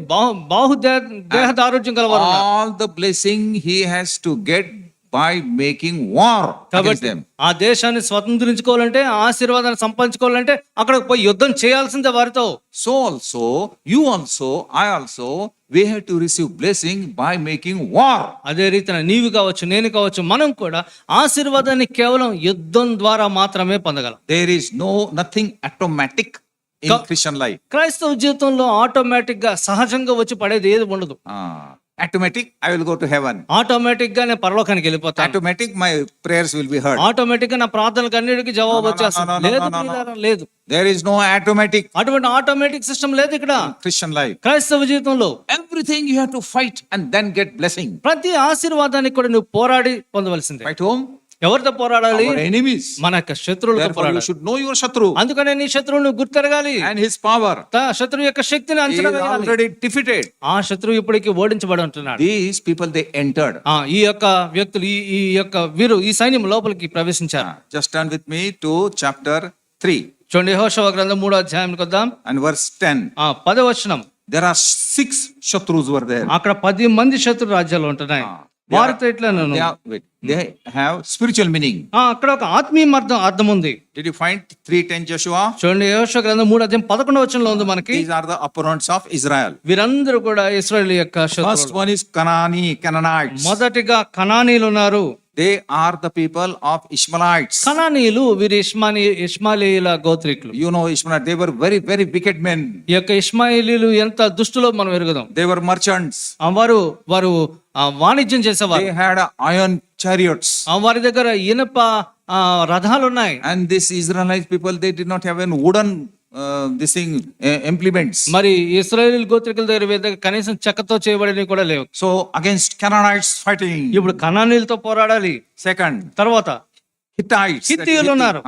దేహదారోగ్యం గలవారు. All the blessing he has to get by making war against them. ఆ దేశాన్ని స్వతంత్రించుకోవాలంటే, ఆశీర్వాదాన్ని సంపాదించుకోవాలంటే అక్కడికి పోయి యుద్ధం చేయాల్సిందే వారితో. So also, you also, I also, we have to receive blessing by making war. అదే రీతిన నీవు కావచ్చు, నేను కావచ్చు, మనం కూడా ఆశీర్వాదాన్ని కేవలం యుద్ధం ద్వారా మాత్రమే పొందగలం. There is nothing automatic in Christian life. క్రైస్తవ జీవితంలో ఆటోమేటిక్ గా సహజంగా వచ్చి పడేది ఏది ఉండదు. Automatic, I will go to heaven. Automatic గా నేను పరలోకానికి వెళ్ళిపోతాను. Automatic, my prayers will be heard. Automatic గా నా ప్రార్థనలకు అన్నిటికీ జవాబు వచ్చేస్తుంది. లేదు ప్రియులారా, లేదు. There is no automatic అటువంటి ఆటోమేటిక్ సిస్టమ్ లేదు ఇక్కడ Christian life. క్రైస్తవ జీవితంలో. Everything you have to fight and then get blessing. ప్రతి ఆశీర్వాదానికి కూడా నువ్వు పోరాడి పొందవలసిందే. Fight whom? ఎవరితో పోరాడాలి? Our enemies. మన యొక్క శత్రువులతో Therefore, you పోరాడాలి. should know your Shatru అందుకనే నీ శత్రువును గుర్తెరగాలి. and his power. శత్రువు యొక్క శక్తిని He అంచనా is వేయాలి. already defeated. ఆ శత్రువు ఇప్పటికీ ఓడించబడి ఉంటున్నాడు. These people, they entered. ఈ యొక్క వ్యక్తులు ఈ యొక్క వీరు ఈ సైన్యం లోపలికి ప్రవేశించారు. Just turn with me to chapter 3 చూడండి, యెహోషువ గ్రంథం 3వ అధ్యాయానికి వద్దాం. and verse 10. 10వ వచనం. There are 6 Shatrus were there. అక్కడ 10 మంది శత్రు రాజ్యాలు ఉంటున్నాయి. వారితో ఇట్లా They have spiritual meaning. అక్కడ ఒక ఆత్మీయ అర్థం ఉంది. Did you find 3:10 Joshua? చూడండి, యెహోషువ గ్రంథం 3వ అధ్యాయం 11వ వచనంలో ఉంది మనకి. These are the opponents of Israel. వీరందరూ కూడా ఇశ్రాయేలు యొక్క First శత్రువులు. one is Canaanites. మొదటిగా కనానీయులు ఉన్నారు. They are the people of Ishmaelites. కనానీయులు వీరి ఇష్మాయిలీల గోత్రికులు. You know Ishmaelites, they were very, very wicked men. ఈ యొక్క ఇష్మాయిలీలు ఎంత దుష్టులో మనం ఎరుగుదాం. They were merchants. వారు వాణిజ్యం చేసేవారు. They had iron chariots. వారి దగ్గర ఇనుప రథాలు ఉన్నాయి. And this Israelite people, they did not have any wooden implements. మరి ఇశ్రాయేలు గోత్రికుల దగ్గర కనీసం చెక్కతో చేయబడినవి కూడా లేవు. So against Canaanites fighting. ఇప్పుడు కనానీయులతో పోరాడాలి. Second, తర్వాత Hittites. హిత్తీయులు ఉన్నారు.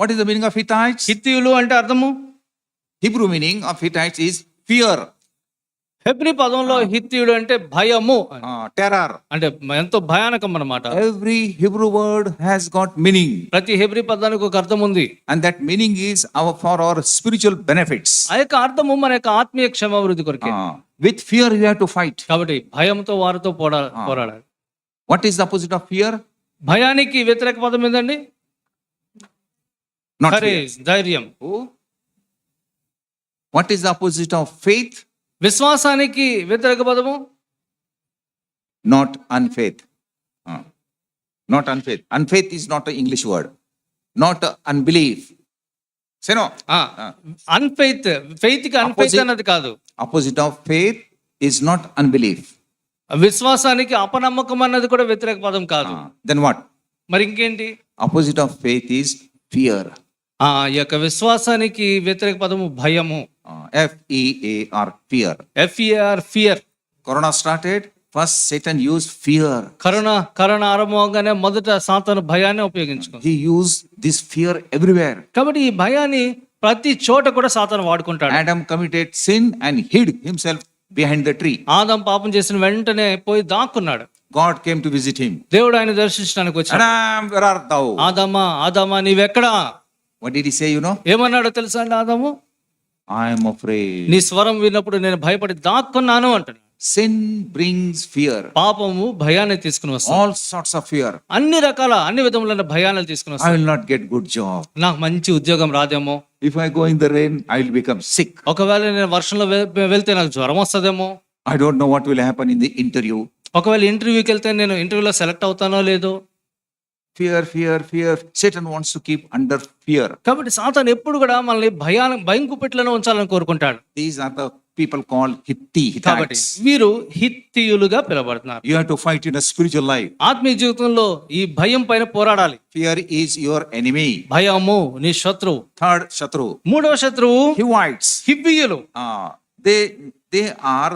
What is the meaning of Hittites? హిత్తీయులు అంటే అర్థము? Hebrew meaning of Hittites is fear. Hebrew పదంలో హిత్తీయుడు అంటే భయము, terror. అంటే ఎంతో భయానకం అన్నమాట. Every Hebrew word has got meaning. ప్రతి హెబ్రీ పదానికి ఒక అర్థం ఉంది. And that meaning is for our spiritual benefits. ఆ యొక్క అర్థము మన యొక్క ఆత్మీయ క్షేమాభివృద్ధి కొరకే. With fear you have to fight. కాబట్టి భయంతో వారితో పోరాడాలి. What is the opposite of fear? భయానికి వ్యతిరేక పదం ఏందండి? Not fear. కరేజ్, ధైర్యం. What is the opposite of faith? విశ్వాసానికి వ్యతిరేక పదము? Not unfaith. Not unfaith. Unfaith is not an English word. Not unbelief. Say no. Unfaith. Faith కి unfaith అన్నది కాదు. Opposite of faith is not unbelief. విశ్వాసానికి అపనమ్మకం అన్నది కూడా వ్యతిరేక పదం కాదు. Then what? మరి ఇంకేంటి? Opposite of faith is fear. ఈ యొక్క విశ్వాసానికి వ్యతిరేక పదము భయము. FEAR, fear. FEAR, fear. Corona started, first Satan used fear. Corona ఆరంభంగానే మొదట సాతాను భయాన్ని ఉపయోగించుకుంది. He used this fear everywhere. కాబట్టి ఈ భయాన్ని ప్రతి చోట కూడా సాతాను వాడుకుంటాడు. Adam committed sin and hid himself behind the tree. Adam పాపం చేసిన వెంటనే పోయి దాక్కున్నాడు. God came to visit him. దేవుడు ఆయన దర్శించడానికి వచ్చాడు. Adam, where art thou? ఆదామా నీవెక్కడా? What did he say, you know? ఏమన్నాడో తెలుసా అండి ఆదాము? I am afraid. నీ స్వరం విన్నప్పుడు నేను భయపడి దాక్కున్నాను అంటాడు. Sin brings fear. పాపము భయాన్ని తీసుకుని వస్తుంది. All sorts of fear. అన్ని విధములైన భయాలను తీసుకుని I వస్తుంది. will not get good job. నాకు మంచి ఉద్యోగం రాదేమో. If I go in the rain, I will become sick. ఒకవేళ నేను వర్షంలో వెళ్తే నాకు జ్వరం వస్తుందేమో. I don't know what will happen in the interview. ఒకవేళ ఇంటర్వ్యూకి వెళ్తే నేను ఇంటర్వ్యూలో సెలెక్ట్ అవుతానో లేదో. Fear. Satan wants to keep under fear. కాబట్టి సాతాను ఎప్పుడు కూడా మనల్ని భయం కుప్పెట్లోనే ఉంచాలని కోరుకుంటాడు. These are the people called కాబట్టి Hittites. వీరు హిత్తీయులుగా పిలువబడుతున్నారు. You have to fight in a spiritual life. ఆత్మీయ జీవితంలో ఈ భయం పైన పోరాడాలి. Fear is your enemy. భయము నీ శత్రువు. Third Shatru. మూడవ శత్రువు Hivites. హివ్వీయులు. They are,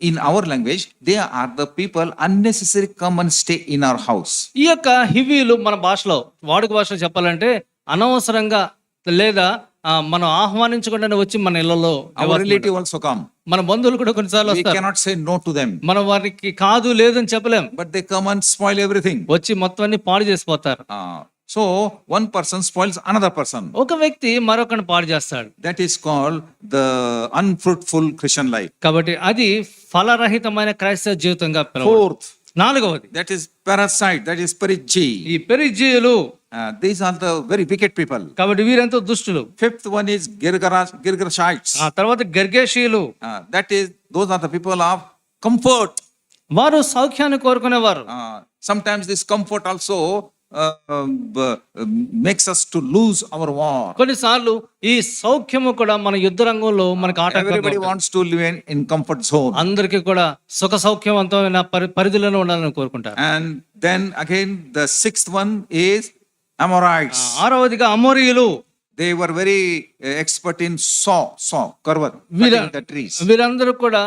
in our language, they are the people unnecessary come and stay in our house. ఈ యొక్క హివ్వీయులు మన భాషలో వాడుక భాషలో చెప్పాలంటే అనవసరంగా లేదా మనం ఆహ్వానించకుండానే వచ్చి మన ఇళ్లలో Our relative also come. మన బంధువులు కూడా కొన్నిసార్లు We వస్తారు. cannot say no to them. మనం వారికి కాదు లేదని చెప్పలేం. But they come and spoil everything. వచ్చి మొత్తం అన్ని పాడు చేసిపోతారు. So one person spoils another person. ఒక వ్యక్తి మరొకరిని పాడు చేస్తాడు. That is called the unfruitful Christian life. కాబట్టి అది ఫలరహితమైన క్రైస్తవ జీవితంగా పిలువబడుతుంది. Fourth, నాలుగవది that is parasite, that is perigi. ఈ పెరిజీయులు. These are the very wicked people. కాబట్టి వీరెంతో దుష్టులు. Fifth one is Girgashites. ఆ తర్వాత గర్గేషీయులు. Those are the people of comfort. వారు సౌఖ్యాన్ని కోరుకునేవారు. Sometimes this comfort also makes us to lose our war. కొన్నిసార్లు ఈ సౌఖ్యము కూడా మన యుద్ధ రంగంలో మనకు Everybody ఆటంకం. wants to live in comfort zone. అందరికీ కూడా సుఖ సౌఖ్యవంతమైన పరిధిలోనే ఉండాలని కోరుకుంటారు. And then again the sixth one is Amorites. ఆరవదిగా అమోరీయులు. They were very expert in karvat, cutting the trees. వీరందరూ కూడా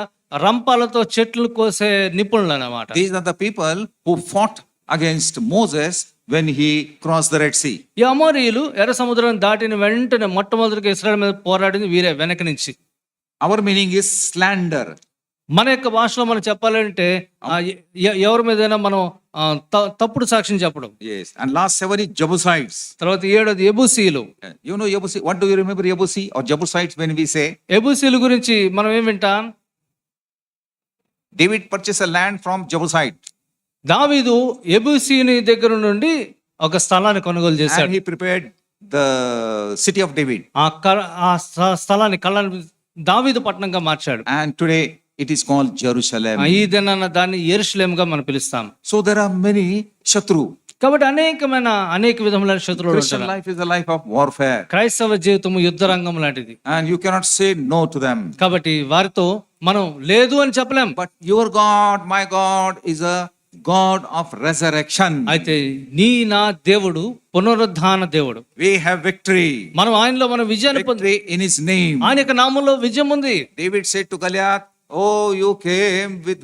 రంపాలతో చెట్లు కోసే నిపుణులు అన్నమాట. These are the people who fought against Moses when he crossed the Red Sea. ఈ అమోరీయులు ఎర్ర సముద్రం దాటిన వెంటనే మొట్టమొదటిగా ఇశ్రాయేలు మీద పోరాడింది వీరే వెనక నుంచి. Our meaning is slander. మన యొక్క భాషలో మనం చెప్పాలంటే ఎవరి మీదైనా మనం తప్పుడు సాక్ష్యం చెప్పడం. Yes. And last seven is Jebusites. తర్వాత ఏడోది ఎబూసీలు. You know Jebusi. What do you remember Jebusi or Jebusites when we say? ఎబూసీలు గురించి మనం ఏం వింటాం? David purchased a land from Jebusite. దావీదు ఎబూసీని దగ్గర నుండి ఒక స్థలాన్ని కొనుగోలు And చేశాడు. he prepared the city of David. ఆ స్థలాన్ని దావీదు పట్టణంగా మార్చాడు. And today it is called Jerusalem. ఈ దినాన దాన్ని యెరూషలేముగా మనం పిలుస్తాం. So there are many Shatru. కాబట్టి అనేక విధములైన శత్రువులు Christian ఉంటారు. life is a life of warfare. క్రైస్తవ జీవితము యుద్ధ రంగం లాంటిది. And you cannot say no to them. కాబట్టి వారితో మనం లేదు అని చెప్పలేం. But your God, my God, is a God of resurrection. అయితే నా దేవుడు పునరుద్ధాన దేవుడు. We have victory. మనం ఆయనలో మనం విజయాన్ని Victory in his name. ఆయన యొక్క నామంలో విజయం ఉంది. David said to Goliath, oh, you came with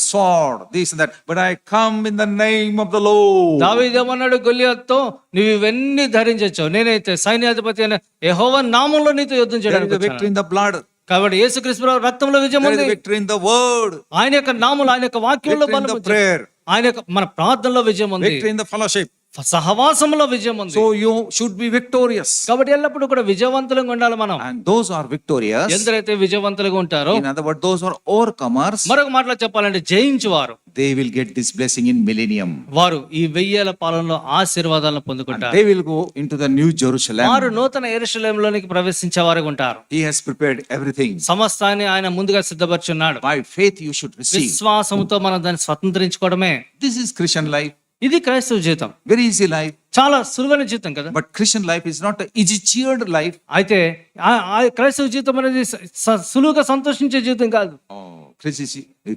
sword, this and that, but I come in the name of the Lord. దావీదు ఏమన్నాడు గొలియాతుతో, నువ్వు ఇవన్నీ ధరించొచ్చావు, నేనైతే సైన్యాధిపతి అయిన యెహోవా నామంలో నీతో యుద్ధం There is చేయడానికి a victory వచ్చాను. in the blood. కాబట్టి యేసుక్రీస్తు రక్తంలో విజయం There is ఉంది. a victory in the word. ఆయన యొక్క నామంలో, ఆయన యొక్క వాక్యంలో Victory in బలం the ఉంది. prayer. ఆయన యొక్క మన ప్రార్థనలో విజయం ఉంది. Victory in the fellowship. సహవాసంలో విజయం ఉంది. So you should be victorious. కాబట్టి ఎల్లప్పుడూ కూడా విజయవంతులుగా ఉండాలి మనం. And those are victorious. ఎందరైతే విజయవంతులుగా ఉంటారో, In other words, those are overcomers. మరొక మాటలో చెప్పాలంటే జయించువారు, They will get this blessing in millennium. వారు ఈ 1000 పాలనలో ఆశీర్వాదాలను And పొందుకుంటారు. they will go into the new Jerusalem. వారు నూతన యెరూషలేములోనికి ప్రవేశించే వారుగా ఉంటారు. He has prepared everything. సమస్తాన్ని ఆయన ముందుగా సిద్ధపరచున్నాడు. By faith you should receive. విశ్వాసంతో మనం దాన్ని స్వతంత్రించుకోవడమే. This is Christian life. ఇది క్రైస్తవ జీవితం. Very easy life. చాలా సులువైన జీవితం కదా. But Christian life is not an easy cheered life. అయితే క్రైస్తవ జీవితం అనేది సులువుగా సంతోషించే జీవితం కాదు.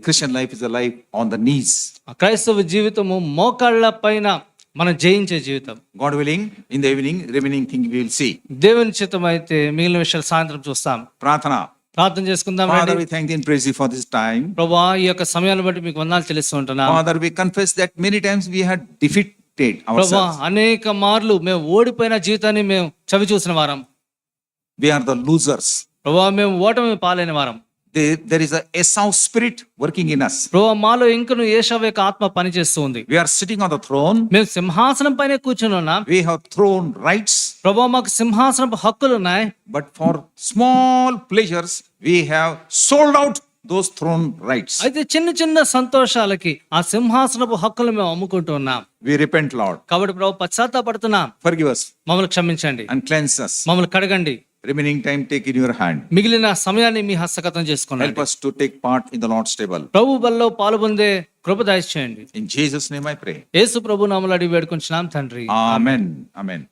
Christian life is a life on the knees. క్రైస్తవ జీవితము మోకాళ్ళ పైన మనం జయించే జీవితం. God willing, in the evening, remaining thing we will see. దేవుని చిత్తం అయితే మిగిలిన విషయాలు సాయంత్రం చూస్తాం. Pratana. ప్రార్థన చేసుకుందాం. Father, we thank thee and praise thee for this time. ప్రభువా, ఈ యొక్క సమయాన్ని బట్టి మీకు వందనాలు చెల్లిస్తూ ఉంటున్నాం. Father, we confess that many times we had defeated ప్రభువా, ourselves. అనేక మార్లు మేము ఓడిపోయిన జీవితాన్ని మేము చవి చూసిన వారం. We are the losers. ప్రభువా, మేము ఓటమి పాలైన వారం. There is a Esau spirit working in us. ప్రభువా, మాలో ఇంకను ఏశావు యొక్క ఆత్మ పనిచేస్తూ ఉంది. We are sitting on the throne. మేము సింహాసనం పైన కూర్చుని ఉన్నాం. We have throne rights. ప్రభువా, మాకు సింహాసనపు హక్కులు ఉన్నాయి. But for small pleasures, we have sold out those throne rights. అయితే చిన్న చిన్న సంతోషాలకి ఆ సింహాసనపు హక్కులు మేము అమ్ముకుంటూ ఉన్నాం. We repent, Lord. కాబట్టి ప్రభు పశ్చాత్తాపడుతున్నాం. Forgive us మమ్మల్ని క్షమించండి, and cleanse us. మమ్మల్ని కడగండి. Remaining time, take in your hand. మిగిలిన సమయాన్ని మీ హస్తగతం Help చేసుకోండి. us to take part in the Lord's table. ప్రభు బల్లో పాల్గొందే కృప దయచేయండి. In Jesus' name I pray. యేసు ప్రభు నామములో అడిగి వేడుకొంచున్నాం తండ్రి. Amen. Amen.